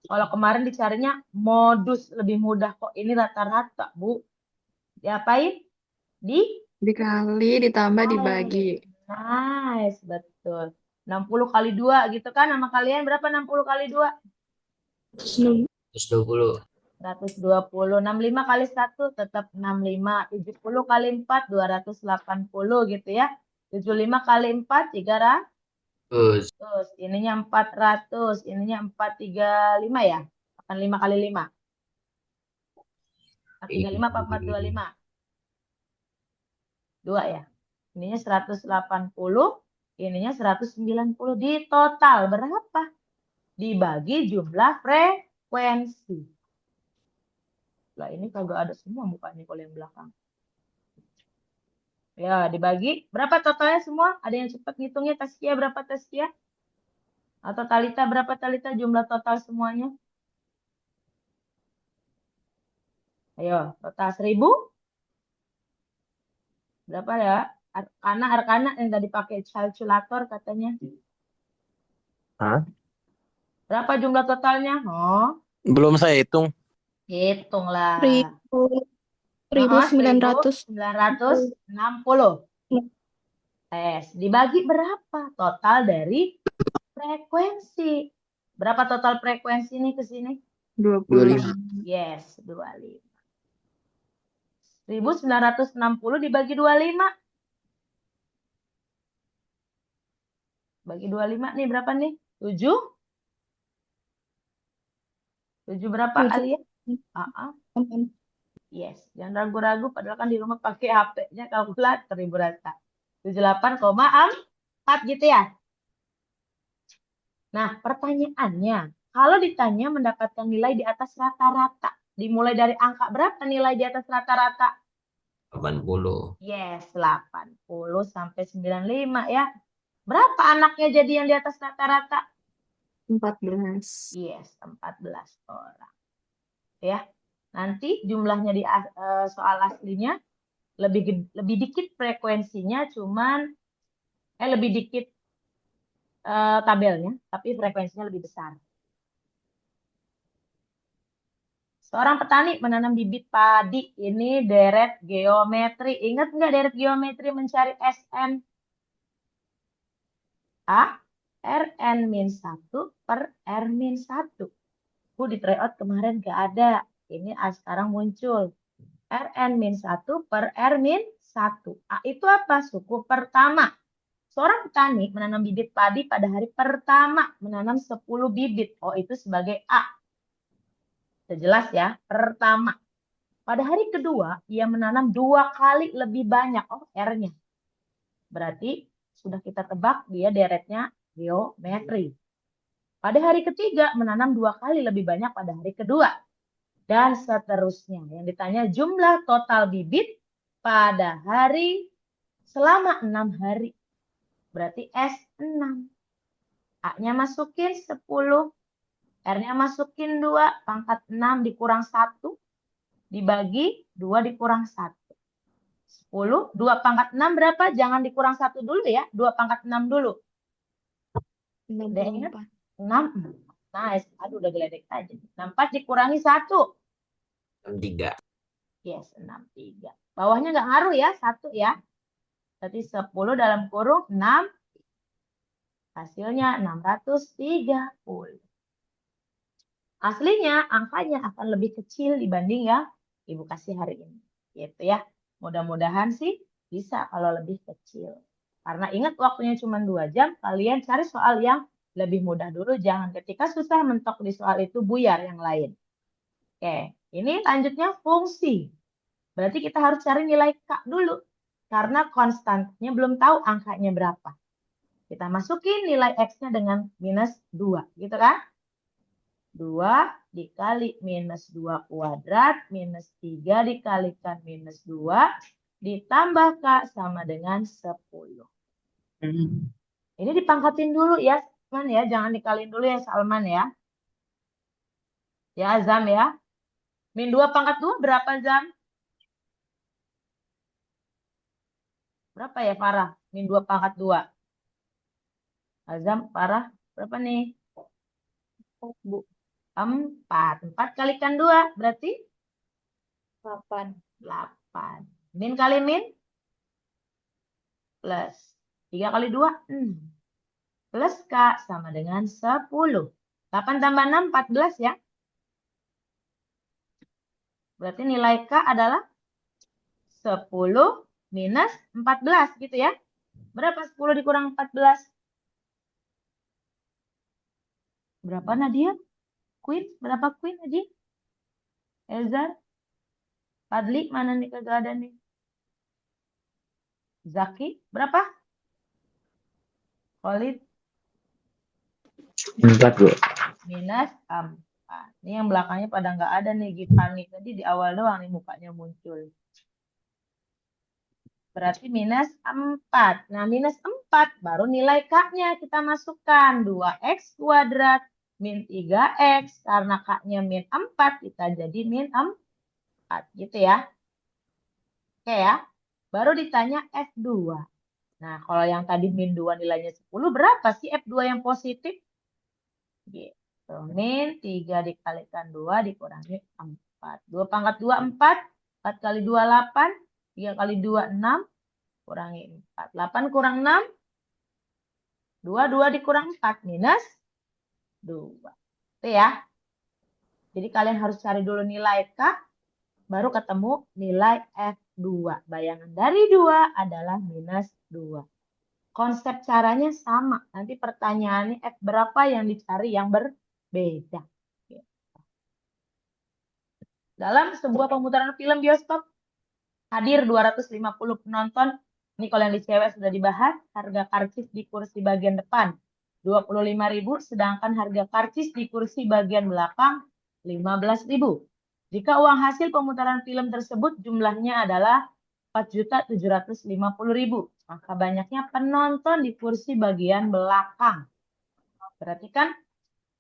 Kalau kemarin dicarinya modus lebih mudah kok. Ini rata-rata, Bu. Diapain? Dikali, ditambah, dibagi. Nice, betul. 60 kali 2 gitu kan sama kalian. Berapa 60 kali 2? 120. 120. 65 kali 1 tetap 65. 70 kali 4, 280 gitu ya. 75 kali 4, 300. Terus Terus ininya 400. Ininya 435 ya? Akan 5 kali 5. 435 apa 425? 2 ya. Ininya 180. Ininya 190. Di total berapa? Dibagi jumlah frekuensi. Lah ini kagak ada semua mukanya kalau yang belakang. Ya, dibagi. Berapa totalnya semua? Ada yang cepat ngitungnya? Taskia berapa Taskia? Atau Talita berapa Talita jumlah total semuanya? Ayo, total 1000. Berapa ya? Arkana yang tadi pakai calculator katanya. Hah? Berapa jumlah totalnya? Oh, Belum saya hitung. hitunglah. 1960. 1960. Tes. Dibagi berapa? Total dari frekuensi. Berapa total frekuensi ini ke sini? 25. Yes, 25. 1960 dibagi 25. Bagi 25 nih berapa nih? 7? 7 berapa Alia? Yes, jangan ragu-ragu padahal kan di rumah pakai HP-nya kalkulator Ibu Rata. 78,4 gitu ya. Nah, pertanyaannya, kalau ditanya mendapatkan nilai di atas rata-rata, dimulai dari angka berapa nilai di atas rata-rata? 80. Yes, 80 sampai 95 ya. Berapa anaknya jadi yang di atas rata-rata? 14. Yes, 14 orang. Ya. Nanti jumlahnya di soal aslinya lebih dikit frekuensinya, cuman lebih dikit tabelnya, tapi frekuensinya lebih besar. Seorang petani menanam bibit padi. Ini deret geometri. Ingat nggak deret geometri mencari SN? A, Rn-1 per R-1. Di tryout kemarin nggak ada. Ini sekarang muncul. Rn-1 per R-1. A itu apa? Suku pertama. Seorang petani menanam bibit padi pada hari pertama. Menanam 10 bibit. Oh, itu sebagai A. Sudah jelas ya. Pertama. Pada hari kedua, ia menanam 2 kali lebih banyak. Oh, R-nya. Berarti sudah kita tebak dia deretnya geometri. Pada hari ketiga, menanam 2 kali lebih banyak pada hari kedua. Dan seterusnya. Yang ditanya jumlah total bibit pada hari selama 6 hari. Berarti S6. A-nya masukin 10. R-nya masukin 2. Pangkat 6 dikurang 1. Dibagi 2 dikurang 1. 10. 2 pangkat 6 berapa? Jangan dikurang 1 dulu ya. 2 pangkat 6 dulu. Udah ingat? 64. 6. Nice. Aduh, udah geledek aja. 64 dikurangi 1. 63. Yes, 63. Bawahnya nggak ngaruh ya, 1 ya. Berarti 10 dalam kurung 6. Hasilnya 630. Aslinya angkanya akan lebih kecil dibanding yang Ibu kasih hari ini. Gitu ya. Mudah-mudahan sih bisa kalau lebih kecil. Karena ingat waktunya cuma 2 jam, kalian cari soal yang lebih mudah dulu. Jangan ketika susah mentok di soal itu buyar yang lain. Oke, ini lanjutnya fungsi. Berarti kita harus cari nilai K dulu. Karena konstannya belum tahu angkanya berapa. Kita masukin nilai X-nya dengan minus 2. Gitu kan? 2 dikali minus 2 kuadrat. Minus 3 dikalikan minus 2. Ditambah K sama dengan 10. Ini dipangkatin dulu ya, Salman ya. Jangan dikaliin dulu ya, Salman ya. Ya, Azam ya. Min 2 pangkat 2 berapa, Zam? Berapa ya, Farah? Min 2 pangkat 2. Azam, Farah, berapa nih? Bu. 4. 4 kalikan 2, berarti? 8. 8. Min kali min? Plus. 3 kali 2? Plus K sama dengan 10. 8 tambah 6, 14 ya. Berarti nilai K adalah 10 minus 14 gitu ya. Berapa 10 dikurang 14? Berapa Nadia? Queen? Berapa Queen Nadia? Elzar? Fadli? Mana nih kagak ada nih? Zaki? Berapa? Khalid? 4, Bu. Minus 4. Ini yang belakangnya pada nggak ada nih. Gipani tadi di awal doang nih mukanya muncul. Berarti minus 4. Nah, minus 4 baru nilai K-nya kita masukkan. 2X kuadrat min 3X. Karena K-nya min 4, kita jadi min 4. Gitu ya. Oke ya. Baru ditanya F2. Nah, kalau yang tadi min 2 nilainya 10, berapa sih F2 yang positif? Gitu. Min 3 dikalikan 2 dikurangi 4. 2 pangkat 2, 4. 4 kali 2, 8. 3 kali 2, 6. Kurangi 4. 8 kurang 6. 2, 2 dikurang 4. Minus 2. Itu ya. Jadi kalian harus cari dulu nilai K. Baru ketemu nilai F2. Bayangan dari 2 adalah minus 2. Konsep caranya sama. Nanti pertanyaannya F berapa yang dicari yang berbeda. Dalam sebuah pemutaran film bioskop, hadir 250 penonton. Ini kalau yang di cewek sudah dibahas. Harga karcis di kursi bagian depan 25.000, sedangkan harga karcis di kursi bagian belakang 15.000. Jika uang hasil pemutaran film tersebut jumlahnya adalah 4.750.000. Maka banyaknya penonton di kursi bagian belakang. Berarti kan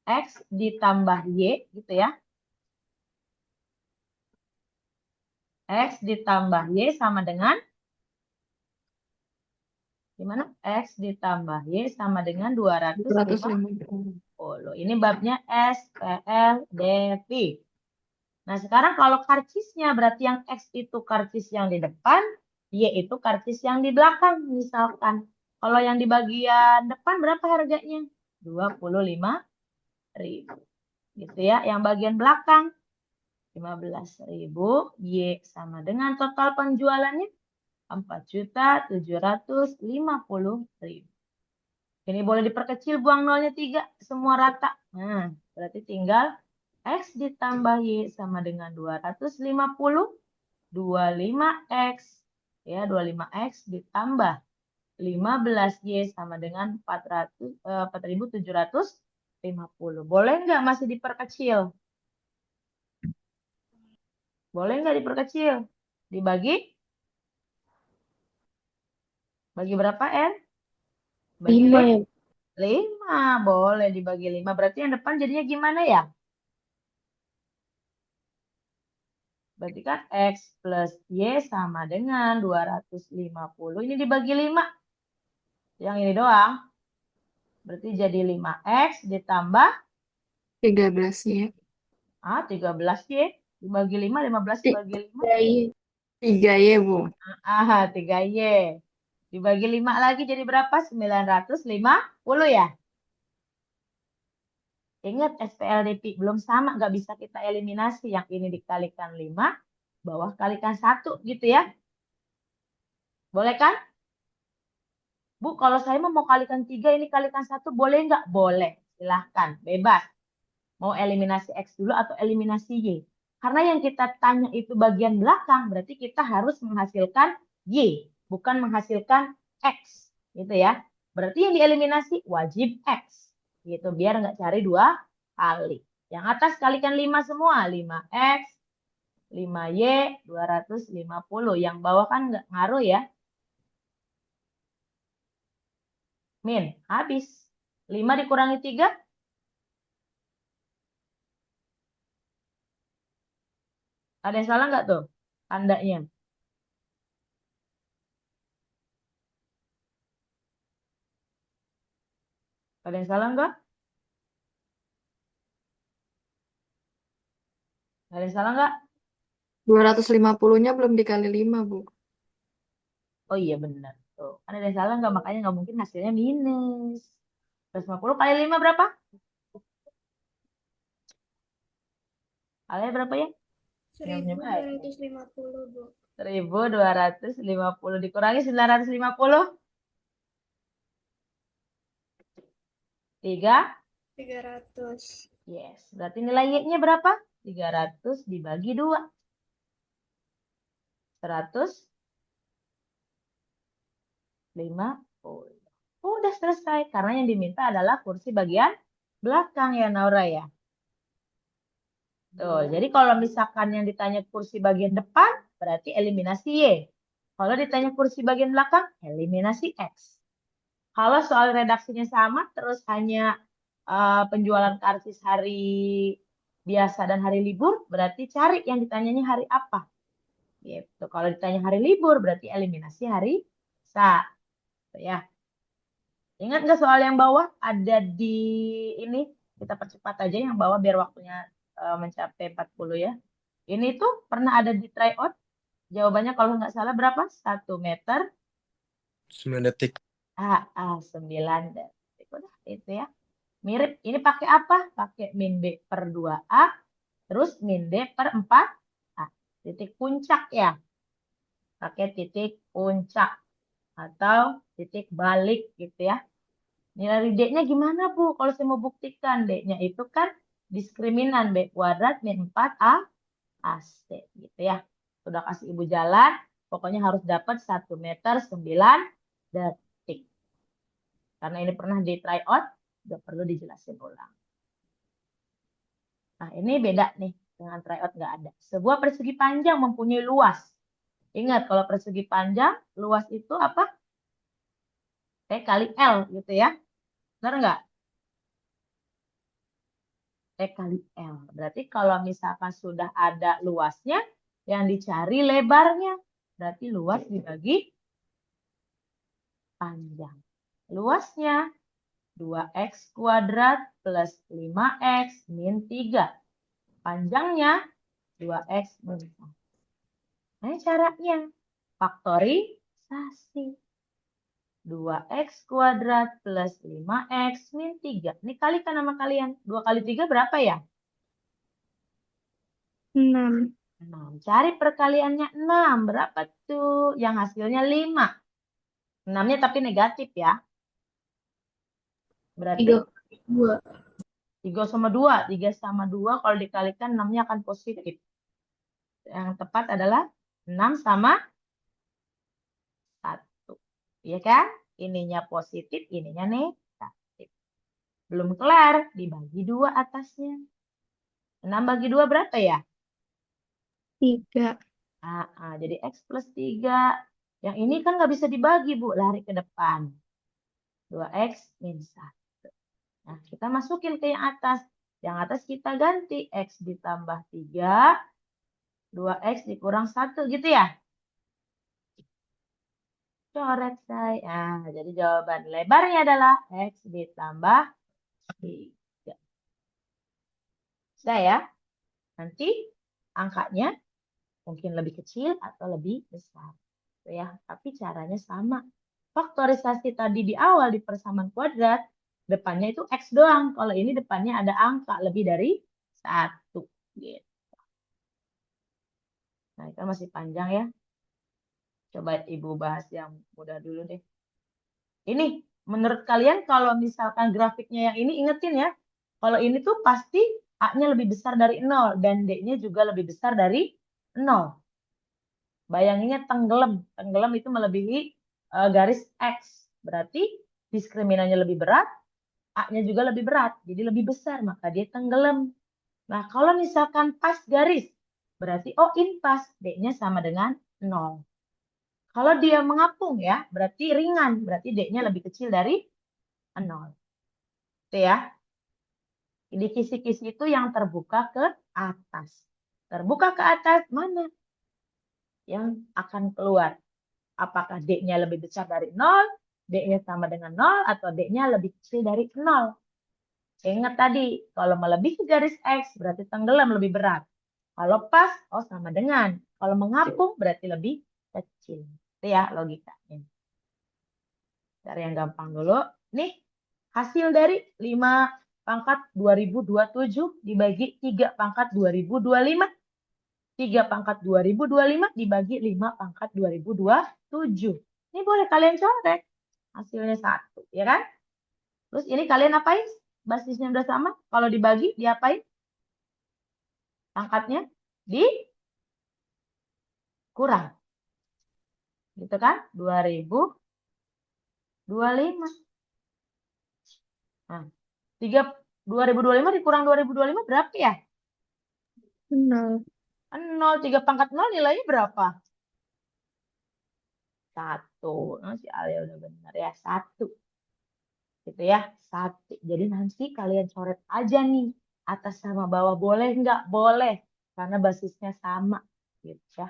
X ditambah Y gitu ya. X ditambah Y sama dengan gimana? X ditambah Y sama dengan 250. 250. Ini babnya SPLDV. Nah, sekarang kalau karcisnya berarti yang X itu karcis yang di depan, Y itu karcis yang di belakang misalkan. Kalau yang di bagian depan berapa harganya? 25.000. Gitu ya. Yang bagian belakang 15.000. Y sama dengan total penjualannya 4.750.000. Ini boleh diperkecil, buang nolnya 3, semua rata. Nah, berarti tinggal X ditambah Y sama dengan 250, 25X. Ya, 25X ditambah 15Y sama dengan 4.750. Boleh nggak masih diperkecil? Boleh nggak diperkecil? Dibagi? Bagi berapa, N? Bagi 5 ya. 5. Boleh dibagi 5. Berarti yang depan jadinya gimana ya? Berarti kan X plus Y sama dengan 250. Ini dibagi 5. Yang ini doang. Berarti jadi 5X ditambah 13 ya. 13Y. Dibagi 5, 15 dibagi 5. 3 ya, Bu. 3Y. Dibagi 5 lagi jadi berapa? 950 ya? Ingat SPLDP belum sama, nggak bisa kita eliminasi. Yang ini dikalikan 5, bawah kalikan 1 gitu ya. Boleh kan? Bu, kalau saya mau kalikan 3, ini kalikan 1, boleh nggak? Boleh. Silahkan, bebas. Mau eliminasi X dulu atau eliminasi Y. Karena yang kita tanya itu bagian belakang, berarti kita harus menghasilkan Y, bukan menghasilkan X. Gitu ya. Berarti yang dieliminasi wajib X. Gitu, biar nggak cari 2 kali. Yang atas kalikan 5 semua. 5X, 5Y, 250. Yang bawah kan nggak ngaruh ya. Min, habis. 5 dikurangi 3. Ada yang salah nggak tuh? Tandanya. Ada yang salah nggak? Ada yang salah nggak? 250-nya belum dikali 5, Bu. Oh iya benar. Tuh. Kan ada yang salah nggak? Makanya nggak mungkin hasilnya minus. 150 kali 5 berapa? Kalian berapa ya? 1.250, Bu. 1.250 dikurangi 950. 300. Yes. Berarti nilai Y-nya berapa? 300 dibagi 2. 150. Udah selesai. Karena yang diminta adalah kursi bagian belakang ya Naura ya. Tuh, jadi kalau misalkan yang ditanya kursi bagian depan, berarti eliminasi Y. Kalau ditanya kursi bagian belakang, eliminasi X. Kalau soal redaksinya sama, terus hanya penjualan karcis hari biasa dan hari libur, berarti cari yang ditanyanya hari apa. Gitu. Kalau ditanya hari libur, berarti eliminasi hari Sabtu ya. Ingat nggak soal yang bawah? Ada di ini, kita percepat aja yang bawah biar waktunya mencapai 40 ya. Ini tuh pernah ada di tryout. Jawabannya kalau nggak salah berapa? 1 meter. 9 detik. 9 detik. Udah itu ya. Mirip. Ini pakai apa? Pakai min B per 2A. Terus min D per 4A. Titik puncak ya. Pakai titik puncak. Atau titik balik gitu ya. Nilai D-nya gimana Bu? Kalau saya mau buktikan D-nya itu kan diskriminan B kuadrat min 4A AC gitu ya. Sudah kasih Ibu jalan, pokoknya harus dapat 1 meter 9 detik. Karena ini pernah di try out, nggak perlu dijelasin ulang. Nah ini beda nih, dengan try out nggak ada. Sebuah persegi panjang mempunyai luas Ingat, kalau persegi panjang, luas itu apa? T kali L gitu ya. Benar nggak? T kali L. Berarti kalau misalkan sudah ada luasnya, yang dicari lebarnya. Berarti luas dibagi panjang. Luasnya 2x kuadrat plus 5x min 3. Panjangnya 2x min 1. Nah, caranya faktorisasi. 2x kuadrat plus 5x min 3. Ini kalikan sama kalian. 2 kali 3 berapa ya? 6. 6. Cari perkaliannya 6. Berapa tuh? Yang hasilnya 5. 6-nya tapi negatif ya. Berarti 2. 3 sama 2. 3 sama 2 kalau dikalikan 6-nya akan positif. Yang tepat adalah 6 sama 1. Iya kan? Ininya positif, ininya negatif. Belum kelar, dibagi 2 atasnya. 6 bagi 2 berapa ya? 3. Jadi X plus 3. Yang ini kan nggak bisa dibagi, Bu. Lari ke depan. 2X min 1. Nah, kita masukin ke yang atas. Yang atas kita ganti. X ditambah 3. 2X dikurang 1 gitu ya? Coret saya. Jadi jawaban lebarnya adalah X ditambah 3. Saya nanti angkanya mungkin lebih kecil atau lebih besar. Ya, tapi caranya sama. Faktorisasi tadi di awal di persamaan kuadrat, depannya itu X doang. Kalau ini depannya ada angka lebih dari 1. Gitu. Nah, itu masih panjang ya. Coba Ibu bahas yang mudah dulu deh. Ini, menurut kalian kalau misalkan grafiknya yang ini, ingetin ya. Kalau ini tuh pasti A-nya lebih besar dari 0 dan D-nya juga lebih besar dari 0. Bayanginnya tenggelam. Tenggelam itu melebihi garis X. Berarti diskriminannya lebih berat, A-nya juga lebih berat. Jadi lebih besar, maka dia tenggelam. Nah, kalau misalkan pas garis, berarti oh impas, D-nya sama dengan 0. Kalau dia mengapung ya, berarti ringan. Berarti D-nya lebih kecil dari 0. Itu ya. Di kisi-kisi itu yang terbuka ke atas. Terbuka ke atas mana? Yang akan keluar. Apakah D-nya lebih besar dari 0, D-nya sama dengan 0, atau D-nya lebih kecil dari 0. Ingat tadi, kalau melebihi garis X berarti tenggelam lebih berat. Kalau pas, oh sama dengan. Kalau mengapung berarti lebih kecil. Itu ya logikanya. Cari yang gampang dulu. Nih, hasil dari 5 pangkat 2027 dibagi 3 pangkat 2025. 3 pangkat 2025 dibagi 5 pangkat 2027. Ini boleh kalian coret. Hasilnya 1, ya kan? Terus ini kalian apain? Basisnya udah sama. Kalau dibagi, diapain? Pangkatnya dikurang. Gitu kan? 2025. Nah, 2025 dikurang 2025 berapa ya? 0. 0. 3 pangkat 0 nilainya berapa? 1. Nah, si Alia udah benar ya. 1. Gitu ya. 1. Jadi nanti kalian coret aja nih. Atas sama bawah boleh nggak? Boleh. Karena basisnya sama. Gitu ya.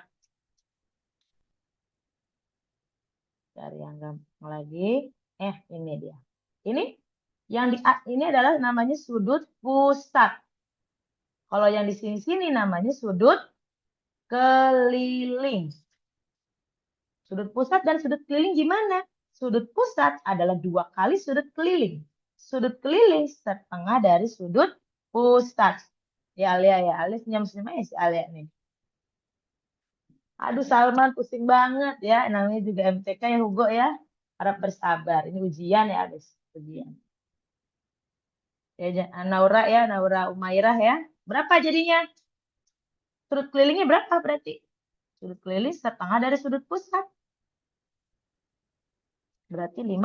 Cari yang gampang lagi. Ini dia. Ini adalah namanya sudut pusat. Kalau yang di sini namanya sudut keliling. Sudut pusat dan sudut keliling gimana? Sudut pusat adalah 2 kali sudut keliling. Sudut keliling setengah dari sudut pusat. Ya Alia ya, Alia senyum-senyum aja si Alia nih. Aduh Salman pusing banget ya. Namanya juga MTK ya Hugo ya. Harap bersabar. Ini ujian ya habis. Ujian. Ya, Naura ya, Naura Umairah ya. Berapa jadinya? Sudut kelilingnya berapa berarti? Sudut keliling setengah dari sudut pusat. Berarti 50.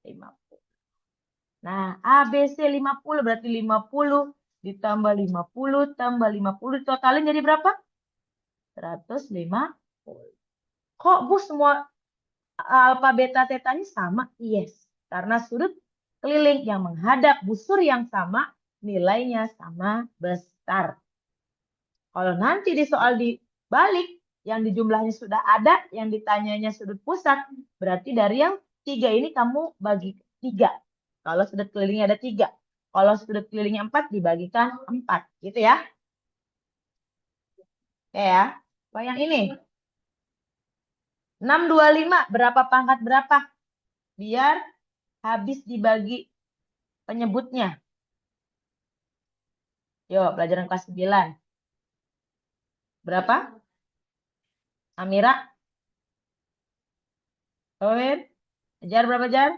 50. Nah, ABC 50 berarti 50 ditambah 50 tambah 50 totalin jadi berapa? 150. Kok Bu semua alfa beta tetanya sama? Yes, karena sudut keliling yang menghadap busur yang sama nilainya sama besar. Kalau nanti di soal dibalik, yang di jumlahnya sudah ada, yang ditanyanya sudut pusat, berarti dari yang 3 ini kamu bagi 3. Kalau sudut kelilingnya ada 3. Kalau sudut kelilingnya 4, dibagikan 4. Gitu ya. Oke ya. Oh, yang ini. 625, berapa pangkat berapa? Biar habis dibagi penyebutnya. Yuk, pelajaran kelas 9. Berapa? Amira? Owen? Jar berapa, Jar?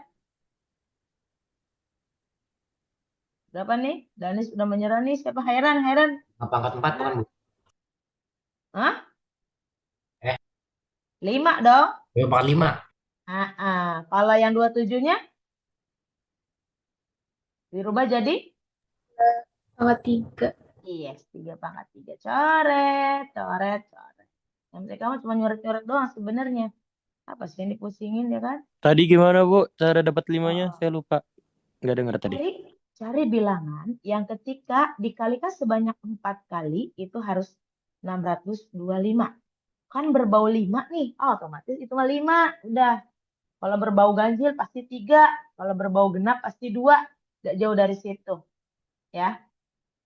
Berapa nih? Danis udah menyerah nih. Siapa? Heran. Pangkat 4 bukan, Bu? Hah? Eh, 5 dong. pangkat 5. Kalau yang 27-nya dirubah jadi? Pangkat 3. Yes, 3 pangkat 3. Coret. Yang mereka mah cuma nyoret-nyoret doang sebenarnya. Apa sih yang dipusingin ya kan? Tadi gimana, Bu? Cara dapat 5-nya? Saya lupa. Nggak dengar tadi. Cari bilangan yang ketika dikalikan sebanyak 4 kali itu harus 625. Kan berbau 5 nih. Otomatis itu mah 5. Udah. Kalau berbau ganjil pasti 3. Kalau berbau genap pasti 2. Gak jauh dari situ. Ya.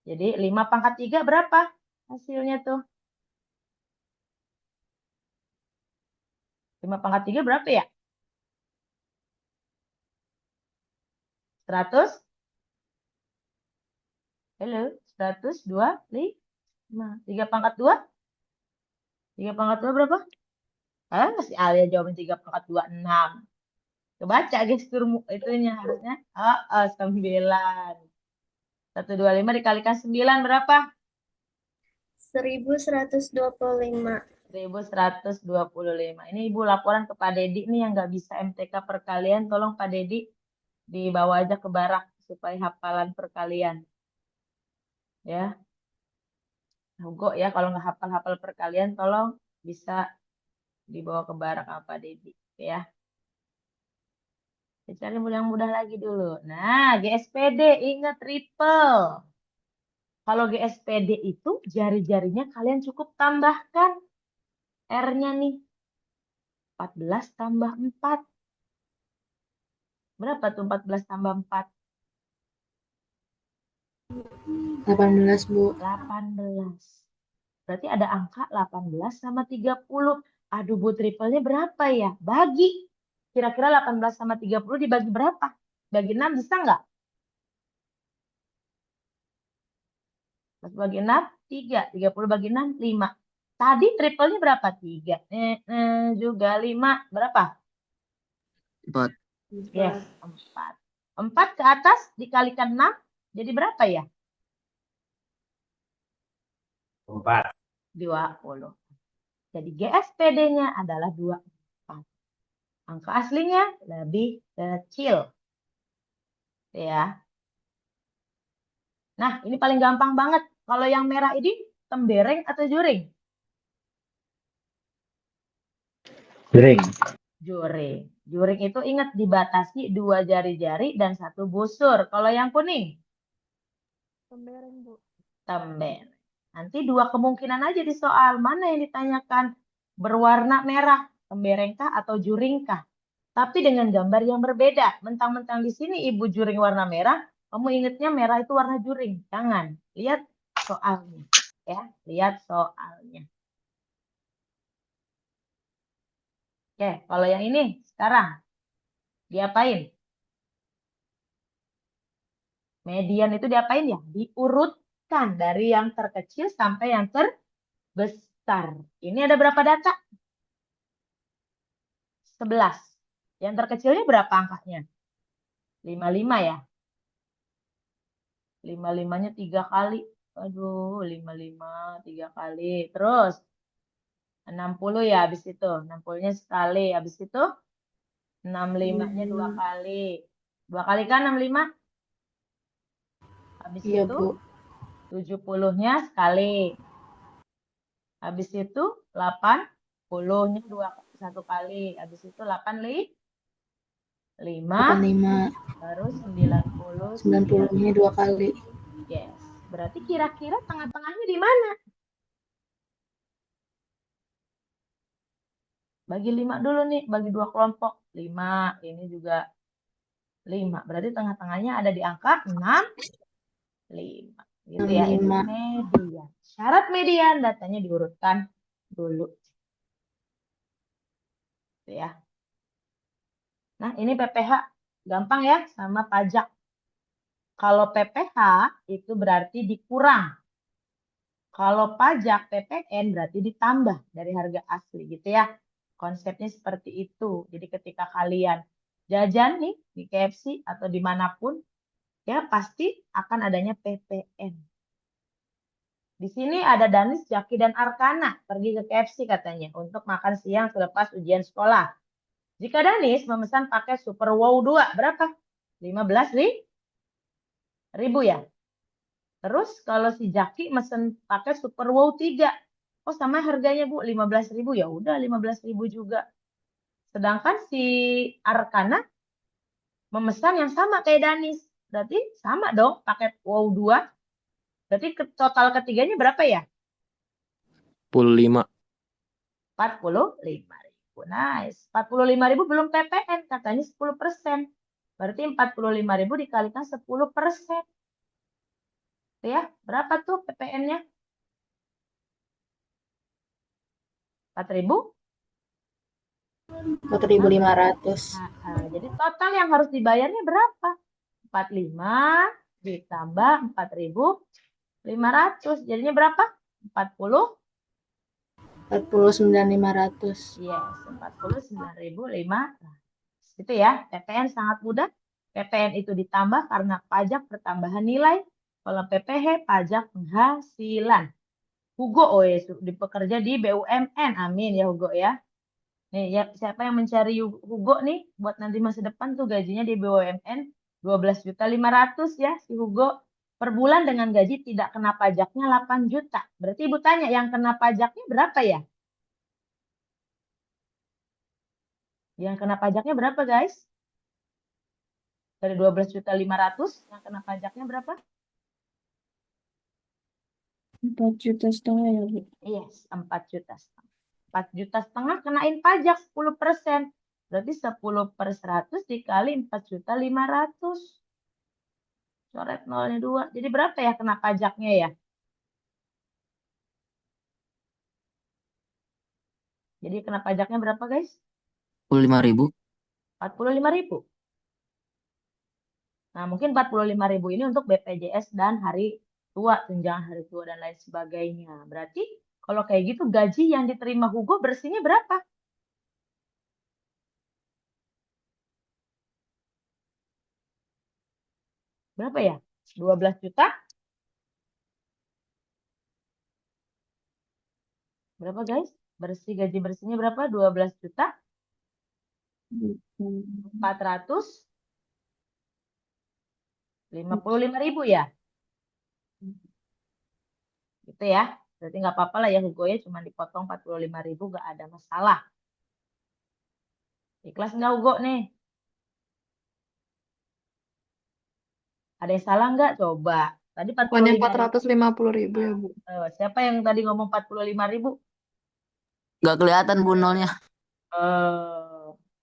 Jadi 5 pangkat 3 berapa hasilnya tuh? 5 pangkat 3 berapa ya? 100? Halo, 125. 3 pangkat 2? 3 pangkat 2 berapa? Masih Alia jawabin 3 pangkat 2, 6. Kebaca gestur itunya harusnya. 9. 125 dikalikan 9 berapa? 1125. 1125. Ini Ibu laporan ke Pak Dedi nih yang nggak bisa MTK perkalian. Tolong Pak Dedi dibawa aja ke barak supaya hafalan perkalian. Ya. Hugo ya, kalau nggak hafal-hafal perkalian tolong bisa dibawa ke barak sama Pak Dedi. Ya. Kita cari yang mudah lagi dulu. Nah, GSPD ingat triple. Kalau GSPD itu jari-jarinya kalian cukup tambahkan R-nya nih. 14 tambah 4. Berapa tuh 14 tambah 4? 18, Bu. 18. Berarti ada angka 18 sama 30. Aduh, Bu, triplenya berapa ya? Bagi. Kira-kira 18 sama 30 dibagi berapa? Bagi 6 bisa nggak? Bagi 6, 3. 30 bagi 6, 5. Tadi triplenya berapa? 3. Juga 5. Berapa? 4. Yes, 4. 4 ke atas dikalikan 6. Jadi berapa ya? 4. 20. Jadi GSPD-nya adalah 24. Angka aslinya lebih kecil. Ya. Nah, ini paling gampang banget. Kalau yang merah ini tembereng atau juring? Juring. Juring. Juring itu ingat dibatasi 2 jari-jari dan 1 busur. Kalau yang kuning? Tembereng, Bu. Tembereng. Nanti 2 kemungkinan aja di soal. Mana yang ditanyakan? Berwarna merah, temberengkah atau juringkah? Tapi dengan gambar yang berbeda. Mentang-mentang di sini ibu juring warna merah, kamu ingetnya merah itu warna juring. Jangan. Lihat soalnya. Ya, lihat soalnya. Oke, kalau yang ini sekarang diapain? Median itu diapain ya? Diurutkan dari yang terkecil sampai yang terbesar. Ini ada berapa data? 11. Yang terkecilnya berapa angkanya? 55 ya? 55-nya 3 kali. Aduh, 55 3 kali. Terus 60 ya habis itu. 60-nya sekali. Habis itu 65-nya 2 kali. 2 kali kan 65? Habis Iya, itu Bu. 70-nya sekali. Habis itu 80-nya satu kali. Habis itu 5, 85. terus 90, 90-nya 2 kali. Yes. Berarti kira-kira tengah-tengahnya di mana? Bagi 5 dulu nih, bagi 2 kelompok. 5, ini juga 5. Berarti tengah-tengahnya ada di angka 65. Gitu ya, itu 65. median. Syarat median, datanya diurutkan dulu. Gitu ya. Nah, ini PPH. Gampang ya, sama pajak. Kalau PPH itu berarti dikurang. Kalau pajak PPN berarti ditambah dari harga asli gitu ya. Konsepnya seperti itu. Jadi ketika kalian jajan nih di KFC atau dimanapun, ya pasti akan adanya PPN. Di sini ada Danis, Jaki, dan Arkana pergi ke KFC katanya untuk makan siang selepas ujian sekolah. Jika Danis memesan pakai Super Wow 2, berapa? 15.000 ya. Terus kalau si Jaki mesen pakai Super Wow 3, oh sama harganya Bu, 15.000, ya udah 15.000 juga. Sedangkan si Arkana memesan yang sama kayak Danis. Berarti sama dong paket Wow 2. Berarti total ketiganya berapa ya? 45. 45.000. Nice. 45.000 belum PPN, katanya 10%. Berarti 45.000 dikalikan 10%. Ya, berapa tuh PPN-nya? 4.000? 4.500. Jadi total yang harus dibayarnya berapa? 45 ditambah 4.500. Jadinya berapa? 40? 49.500. Yes, 49.500. Itu ya, PPN sangat mudah. PPN itu ditambah karena pajak pertambahan nilai. Kalau PPH pajak penghasilan. Hugo, bekerja di BUMN. Amin ya Hugo ya. Nih, ya, siapa yang mencari Hugo nih buat nanti masa depan tuh gajinya di BUMN 12.500.000 ya si Hugo per bulan dengan gaji tidak kena pajaknya 8 juta. Berarti Ibu tanya yang kena pajaknya berapa ya? Yang kena pajaknya berapa guys? Dari 12.500.000 yang kena pajaknya berapa? 4,5 juta ya, Bu. Yes, 4,5 juta. 4,5 juta kenain pajak 10%. Berarti 10/100 dikali 4.500.000. Coret nolnya 2. Jadi berapa ya kena pajaknya ya? Jadi kena pajaknya berapa guys? 45.000. 45.000. Nah, mungkin 45.000 ini untuk BPJS dan hari tua, tunjangan hari tua dan lain sebagainya. Berarti kalau kayak gitu gaji yang diterima Hugo bersihnya berapa? Berapa ya? 12 juta? Berapa guys? Gaji bersihnya berapa? 12 juta 455.000 ya? Gitu ya. Berarti nggak apa-apa lah ya Hugo ya, cuma dipotong 45.000 nggak ada masalah. Ikhlas nggak Hugo nih? Ada yang salah nggak? Coba. Tadi Pokoknya 45.000. 450.000 ya, Bu. Siapa yang tadi ngomong 45.000? Gak kelihatan Bu nolnya.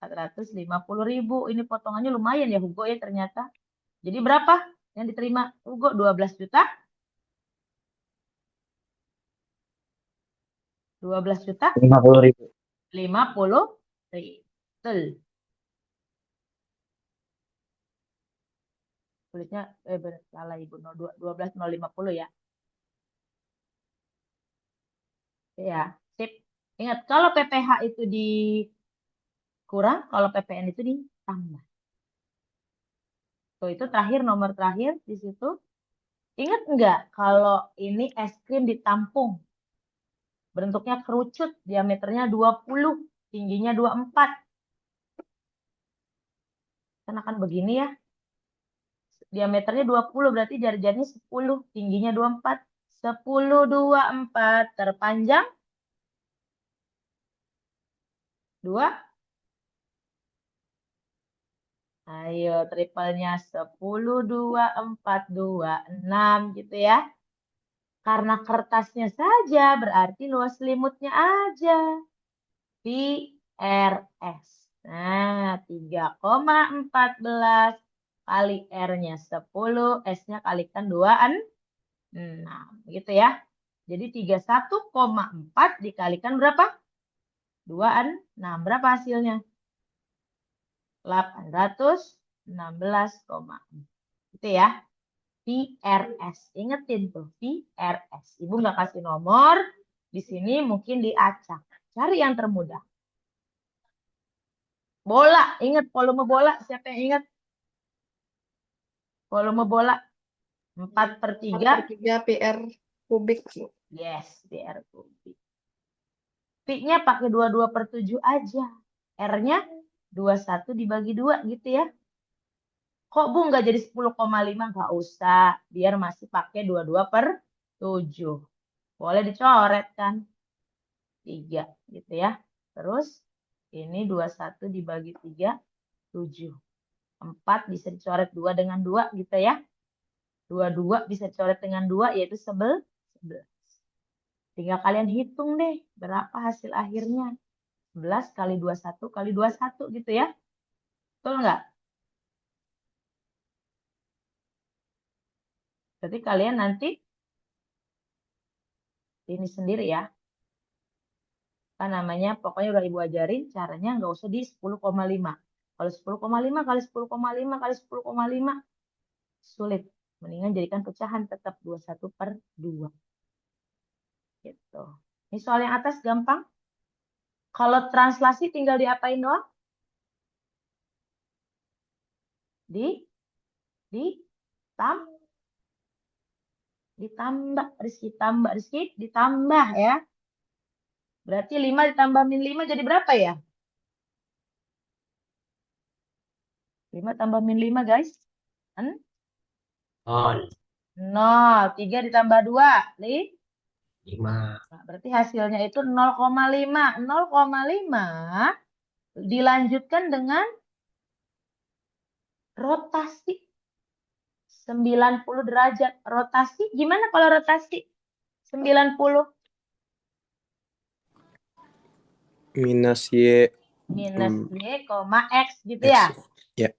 450.000. Ini potongannya lumayan ya Hugo ya ternyata. Jadi berapa yang diterima Hugo? 12 juta? 12 juta? 50.000. 50.000. Betul. Tulisnya salah Ibu. 12.050 ya. Ya, sip. Ingat kalau PPH itu dikurang, kalau PPN itu ditambah. Tuh, itu terakhir, nomor terakhir di situ. Ingat enggak kalau ini es krim ditampung? Bentuknya kerucut, diameternya 20, tingginya 24. Kan akan begini ya. Diameternya 20, berarti jari-jarinya 10, tingginya 24. 10, 24, terpanjang 2. Ayo, triplenya 10, 2, 4, 2, 6 gitu ya. Karena kertasnya saja, berarti luas selimutnya aja. VRS. Nah, 3,14 kali R-nya 10, S-nya kalikan 2, 6. Gitu ya. Jadi 31,4 dikalikan berapa? 2, 6. Berapa hasilnya? 816,4. Gitu ya. VRS. Ingetin tuh, VRS. Ibu nggak kasih nomor. Di sini mungkin diacak. Cari yang termudah. Bola. Ingat volume bola. Siapa yang ingat? Volume bola. 4/3. 4/3 PR kubik, Bu. Yes, PR kubik. P-nya pakai 22/7 aja. R-nya 21 dibagi 2 gitu ya. Kok Bu nggak jadi 10,5? Nggak usah. Biar masih pakai 22/7. Boleh dicoret kan? 3 gitu ya. Terus ini 21 dibagi 3, 7. 4 bisa dicoret 2 dengan 2 gitu ya. 22 bisa dicoret dengan 2 yaitu 11. Tinggal kalian hitung deh berapa hasil akhirnya. 11 kali 21 kali 21 gitu ya. Betul nggak? Berarti kalian nanti ini sendiri ya. Apa namanya? Pokoknya udah Ibu ajarin caranya nggak usah di 10,5. Kalau 10,5 kali 10,5 kali 10,5 sulit. Mendingan jadikan pecahan tetap 21/2. Gitu. Ini soal yang atas gampang. Kalau translasi tinggal diapain doang? Ditambah, Rizky, ditambah ya. Berarti 5 ditambah min 5 jadi berapa ya? 5 tambah min 5 guys. 0. 0. 3 ditambah 2. 5. Nah, berarti hasilnya itu 0,5. 0,5 dilanjutkan dengan rotasi 90 derajat. Rotasi gimana kalau rotasi 90? Minus Y Minus Y, X gitu X. ya? Ya.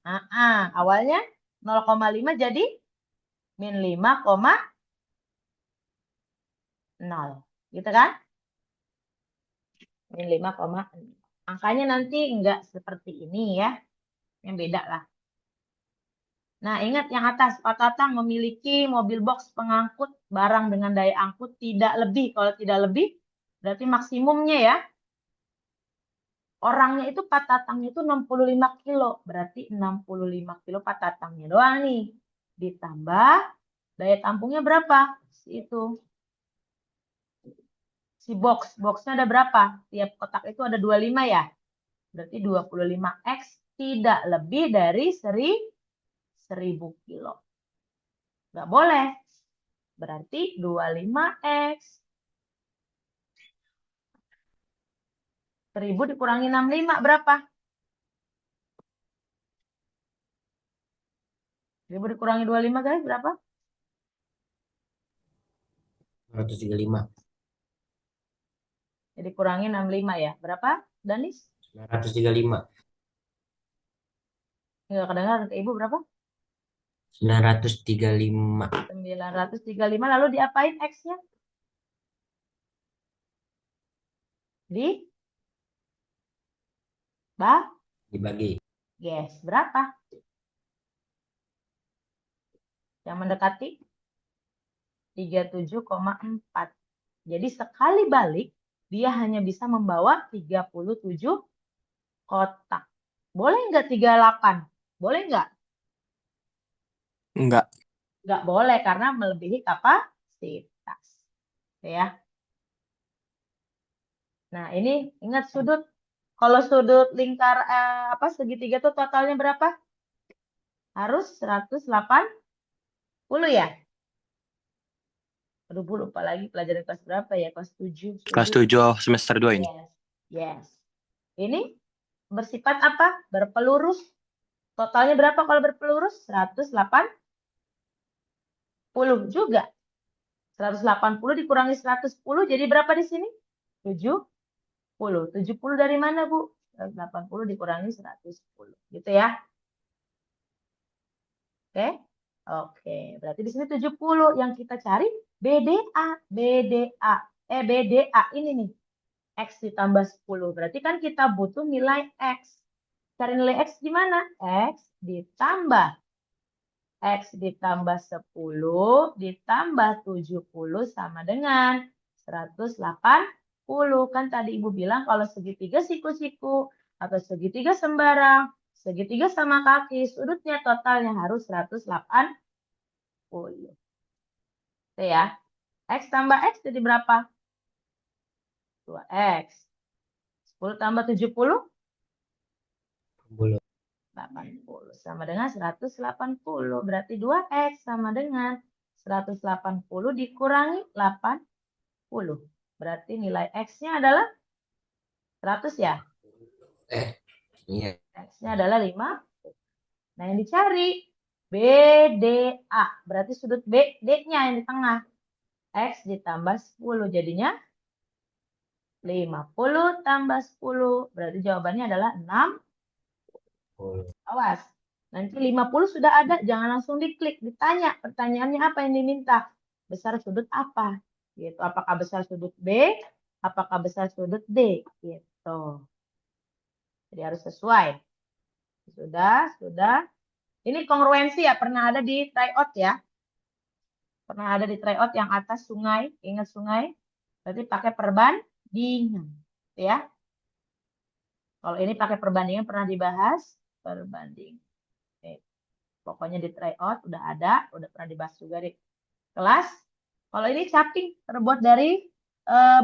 Awalnya 0,5 jadi min 5,0. Gitu kan? Min 5,0. Angkanya nanti enggak seperti ini ya. Yang beda lah. Nah, ingat yang atas, Pak Tatang memiliki mobil box pengangkut barang dengan daya angkut tidak lebih. Kalau tidak lebih, berarti maksimumnya ya. Orangnya itu Pak Tatangnya itu 65 kilo. Berarti 65 kilo Pak Tatangnya doang nih. Ditambah daya tampungnya berapa? Itu. Si boxnya ada berapa? Tiap kotak itu ada 25 ya. Berarti 25X tidak lebih dari 1000 kilo. Nggak boleh. Berarti 25X. 1000 dikurangi 65 berapa? 1000 dikurangi 25 guys berapa? 235. Jadi kurangi 65 ya. Berapa, Danis? 935. Nggak kedengaran ke Ibu berapa? 935. 935 lalu diapain X-nya? Dibagi. Yes, berapa? Yang mendekati 37,4. Jadi sekali balik dia hanya bisa membawa 37 kotak. Boleh nggak 38? Boleh nggak? Enggak. Nggak boleh karena melebihi kapasitas. Ya. Nah, ini ingat sudut. Kalau sudut lingkar segitiga itu totalnya berapa? Harus 180 ya? Aduh, Bu, lupa lagi pelajaran kelas berapa ya? Kelas 7. Kelas 7 semester 2 ini. Yes. Ini bersifat apa? Berpelurus. Totalnya berapa kalau berpelurus? 180 juga. 180 dikurangi 110 jadi berapa di sini? 70. 70 dari mana, Bu? 180 dikurangi 110. Gitu ya. Oke. Oke, berarti di sini 70 yang kita cari BDA, BDA ini nih. X ditambah 10. Berarti kan kita butuh nilai X. Cari nilai X gimana? X ditambah 10 ditambah 70 sama dengan 180. Kan tadi Ibu bilang kalau segitiga siku-siku atau segitiga sembarang, segitiga sama kaki, sudutnya totalnya harus 180. Itu ya. X tambah X jadi berapa? 2X. 10 tambah 70? 10. 80 sama dengan 180. Berarti 2X sama dengan 180 dikurangi 80. Berarti nilai X-nya adalah 100 ya? Iya. X-nya adalah 5. Nah, yang dicari BDA. Berarti sudut D-nya yang di tengah. X ditambah 10 jadinya 50 tambah 10. Berarti jawabannya adalah 6. 10. Awas. Nanti 50 sudah ada, jangan langsung diklik. Ditanya, pertanyaannya apa yang diminta? Besar sudut apa? Gitu. Apakah besar sudut B? Apakah besar sudut D? Gitu. Jadi harus sesuai. Sudah. Ini kongruensi ya, pernah ada di tryout ya. Pernah ada di tryout yang atas sungai, ingat sungai? Berarti pakai perbandingan. Ya. Kalau ini pakai perbandingan pernah dibahas, perbandingan. Pokoknya di tryout udah ada, udah pernah dibahas juga di kelas. Kalau ini caping terbuat dari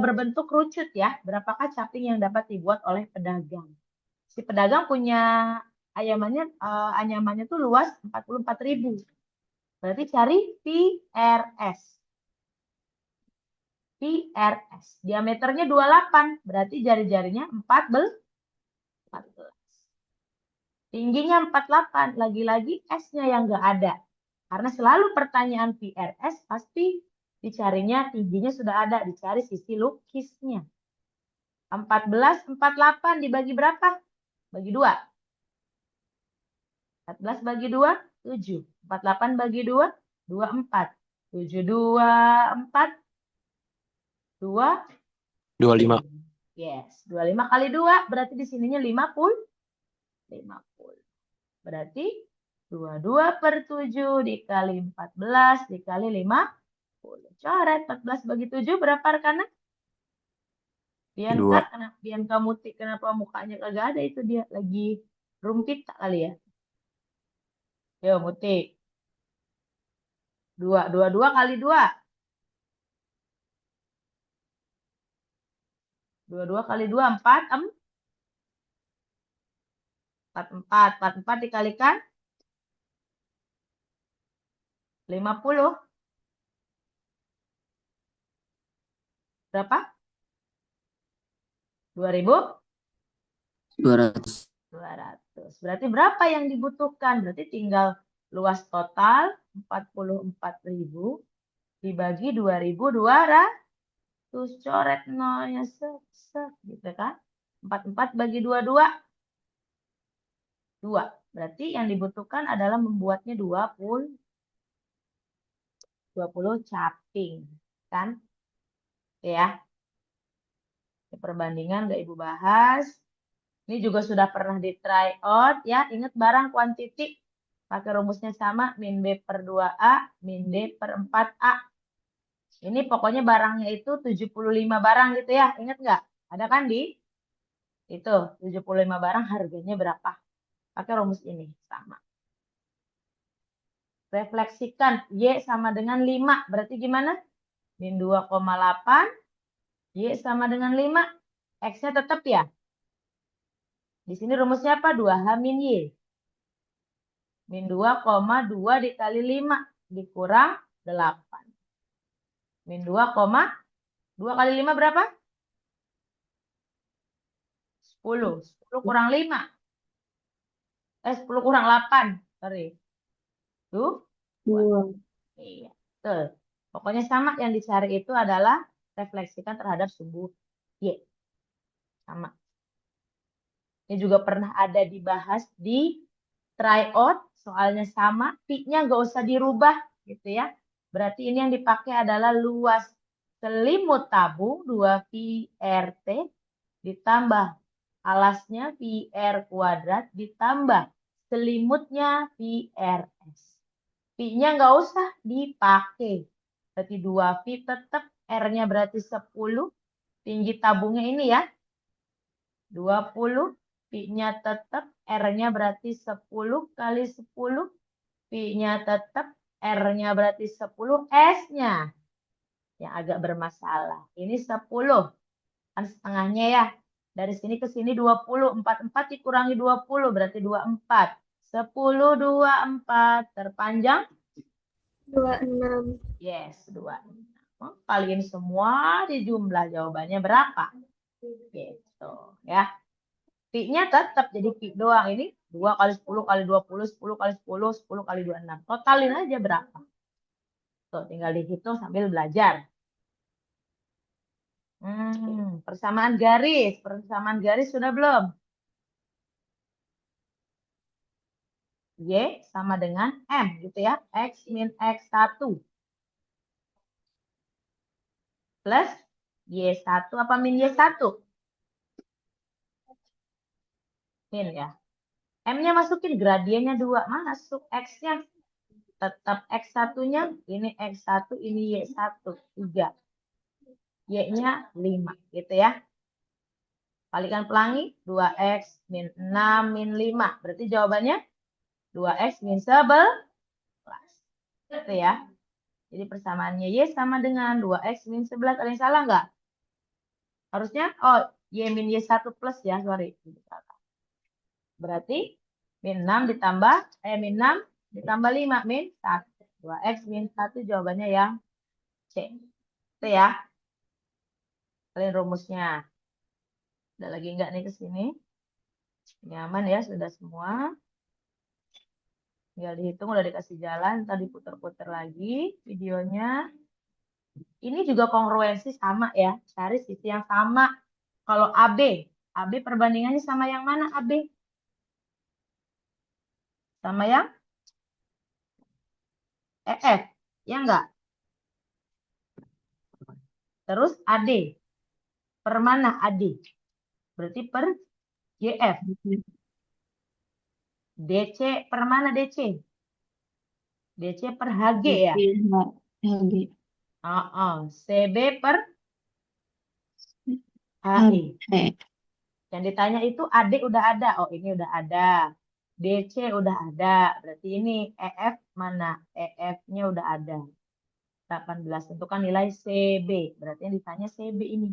berbentuk kerucut ya. Berapakah caping yang dapat dibuat oleh pedagang? Si pedagang punya anyamannya tuh luas 44.000. Berarti cari PRS. PRS. Diameternya 28. Berarti jari-jarinya 14. Tingginya 48. Lagi-lagi S-nya yang nggak ada. Karena selalu pertanyaan PRS pasti dicarinya tingginya sudah ada. Dicari sisi lukisnya. 14, 48 dibagi berapa? Bagi 2. 14 bagi 2, 7. 48 bagi 2, 24. 7, 2, 4. 2. 25. Yes. 25 kali 2 berarti di sininya 50. 50. Berarti 22 per 7 dikali 14 dikali 50. Coret 14 bagi 7 berapa rekan-rekan? Dua. Bianca Muti kenapa mukanya kagak ada itu dia lagi rumpit tak kali ya? Yo Muti. 2 kali 2. 22 kali 2 4 44 dikalikan 50. Berapa? 2.200. 200. Berarti berapa yang dibutuhkan? Berarti tinggal luas total 44.000 dibagi 2.200. Coret nolnya gitu kan. 44 bagi 22. 2. Berarti yang dibutuhkan adalah membuatnya 20 caping. Kan? Ya. Perbandingan nggak Ibu bahas. Ini juga sudah pernah di try out ya. Ingat barang kuantiti. Pakai rumusnya sama. Min B per 2A. Min D per 4A. Ini pokoknya barangnya itu 75 barang gitu ya. Ingat nggak? Ada kan di? Itu 75 barang harganya berapa? Pakai rumus ini. Sama. Refleksikan. Y sama dengan 5. Berarti gimana? Min 2,8. Y sama dengan 5. X-nya tetap ya. Di sini rumusnya apa? 2H min Y. Min 2,2 dikali 5 dikurang 8. Min 2 kali 5 berapa? 10. 10 kurang 5. 10 kurang 8. Sorry. Tuh. 2. Iya. Betul. Pokoknya sama yang dicari itu adalah refleksikan terhadap sumbu Y. Sama. Ini juga pernah ada dibahas di tryout. Soalnya sama. Pi-nya nggak usah dirubah. Gitu ya. Berarti ini yang dipakai adalah luas selimut tabung 2pi RT ditambah alasnya pi R kuadrat ditambah selimutnya pi RS. Pi-nya nggak usah dipakai. Berarti 2pi tetap R-nya berarti 10. Tinggi tabungnya ini ya. 20. Pi-nya tetap R-nya berarti 10 kali 10. Pi-nya tetap R-nya berarti 10. S-nya yang agak bermasalah. Ini 10. Kan setengahnya ya. Dari sini ke sini 20. 44 dikurangi 20 berarti 24. 10, 24. Terpanjang? 26. Yes, 26. Kalian semua di jumlah jawabannya berapa? Gitu ya. Pi-nya tetap jadi pi doang. Ini 2 kali 10 kali 20, 10 kali 10, 10 kali 26. Totalin aja berapa. Tuh, tinggal dihitung sambil belajar. Persamaan garis. Persamaan garis sudah belum? Y sama dengan M gitu ya. X min X1 plus Y1 apa min Y1? Min ya. M-nya masukin gradiennya 2. Masuk X-nya. Tetap X1-nya. Ini X1, ini Y1. 3. Y-nya 5 gitu ya. Kalikan pelangi 2X min 6 min 5. Berarti jawabannya 2X min 11. Gitu ya. Jadi persamaannya Y sama dengan 2X min 11. Ada yang salah nggak? Harusnya, Y min Y1 plus ya, sorry. Berarti min 6 ditambah, min 6 ditambah 5 min 1. 2X min 1 jawabannya yang C. Itu ya. Kalian rumusnya. Ada lagi nggak nih ke sini? Nyaman ya, sudah semua. Tinggal dihitung, udah dikasih jalan. Tadi putar-putar lagi videonya. Ini juga kongruensi sama ya. Cari sisi yang sama. Kalau AB. AB perbandingannya sama yang mana AB? Sama yang EF. Ya enggak? Terus AD. Per mana AD? Berarti per YF. DC per mana DC? DC per HG ya? HG. CB per HE. Yang ditanya itu AD udah ada. Oh, ini udah ada. DC udah ada. Berarti ini EF mana? EF-nya udah ada. 18. Tentukan nilai CB. Berarti yang ditanya CB ini.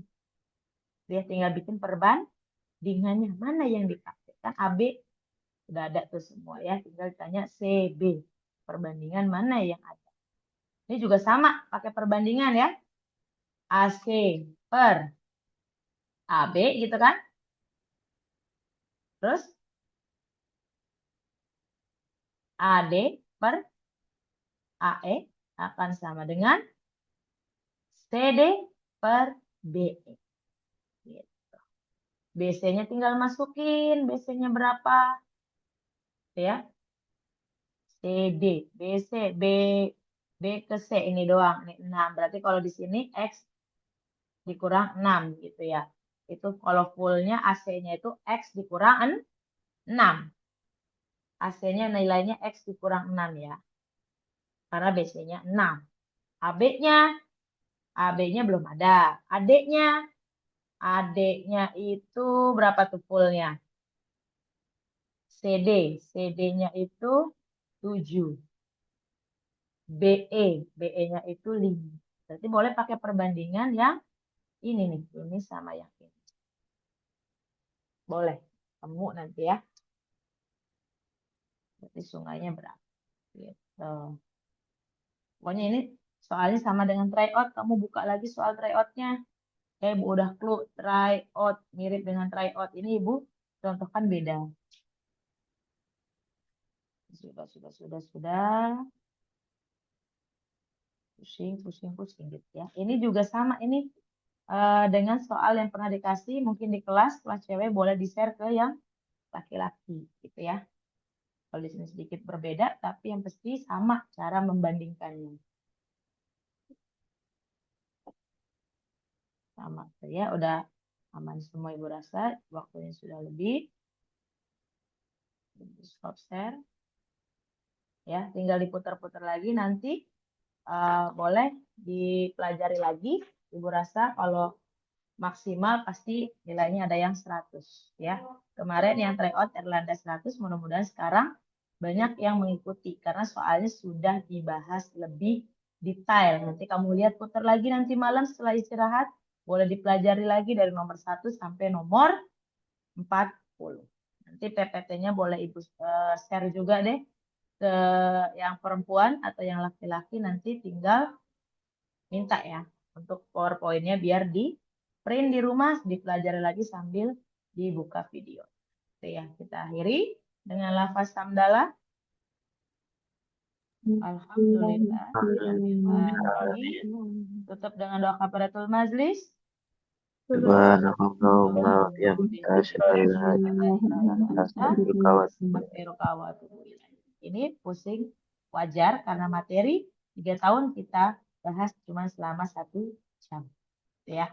Dia tinggal bikin perbandingannya. Mana yang dipakai? Kan AB udah ada tuh semua ya. Tinggal ditanya CB. Perbandingan mana yang ada. Ini juga sama. Pakai perbandingan ya. AC per AB gitu kan. Terus AD per AE akan sama dengan CD per BE. Gitu. BC-nya tinggal masukin. BC-nya berapa? Ya. CD, BC, B ke C ini doang. Ini 6. Berarti kalau di sini X dikurang 6 gitu ya. Itu kalau fullnya AC-nya itu X dikurang 6. AC-nya nilainya X dikurang 6 ya. Karena BC-nya 6. AB-nya belum ada. AD-nya itu berapa tuh fullnya? CD-nya itu 7. BE-nya itu 5. Berarti boleh pakai perbandingan yang ini nih. Ini sama yang ini. Boleh. Temu nanti ya. Berarti sungainya berapa? Gitu. Pokoknya ini soalnya sama dengan tryout. Kamu buka lagi soal tryoutnya. Ibu udah clue tryout mirip dengan tryout ini Ibu contohkan beda. Sudah. Pusing gitu ya. Ini juga sama ini dengan soal yang pernah dikasih mungkin di kelas cewek boleh di-share ke yang laki-laki gitu ya. Kalau di sini sedikit berbeda tapi yang pasti sama cara membandingkannya. Sama ya, udah aman semua Ibu rasa, waktunya sudah lebih. Stop share. Ya, tinggal diputar-putar lagi nanti boleh dipelajari lagi. Ibu rasa kalau maksimal pasti nilainya ada yang 100 ya. Kemarin yang tryout Erlanda 100, mudah-mudahan sekarang banyak yang mengikuti karena soalnya sudah dibahas lebih detail. Nanti kamu lihat putar lagi nanti malam setelah istirahat, boleh dipelajari lagi dari nomor 1 sampai nomor 40. Nanti PPT-nya boleh Ibu share juga deh ke yang perempuan atau yang laki-laki, nanti tinggal minta ya untuk PowerPoint-nya biar di print di rumah, dipelajari lagi sambil dibuka video. Oke ya, kita akhiri dengan lafaz hamdalah. Alhamdulillah. Tutup dengan doa kafaratul majlis. Subhanallah ya Ini pusing wajar karena materi 3 tahun kita bahas cuma selama 1 jam. Ya.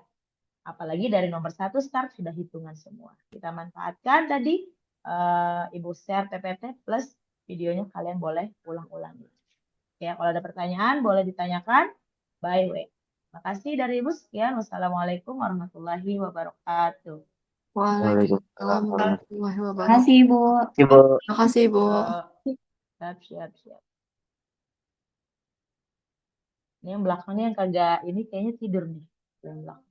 Apalagi dari nomor 1 start sudah hitungan semua. Kita manfaatkan tadi Ibu share PPT plus videonya kalian boleh ulang-ulang. Ya, kalau ada pertanyaan boleh ditanyakan by way. Makasih dari Ibu sekian. Wassalamualaikum warahmatullahi wabarakatuh. Waalaikumsalam warahmatullahi wabarakatuh. Makasih, Ibu. Ibu. Makasih, Ibu. Siap. Ini yang belakangnya yang kagak ini kayaknya tidur nih. Yang belakang.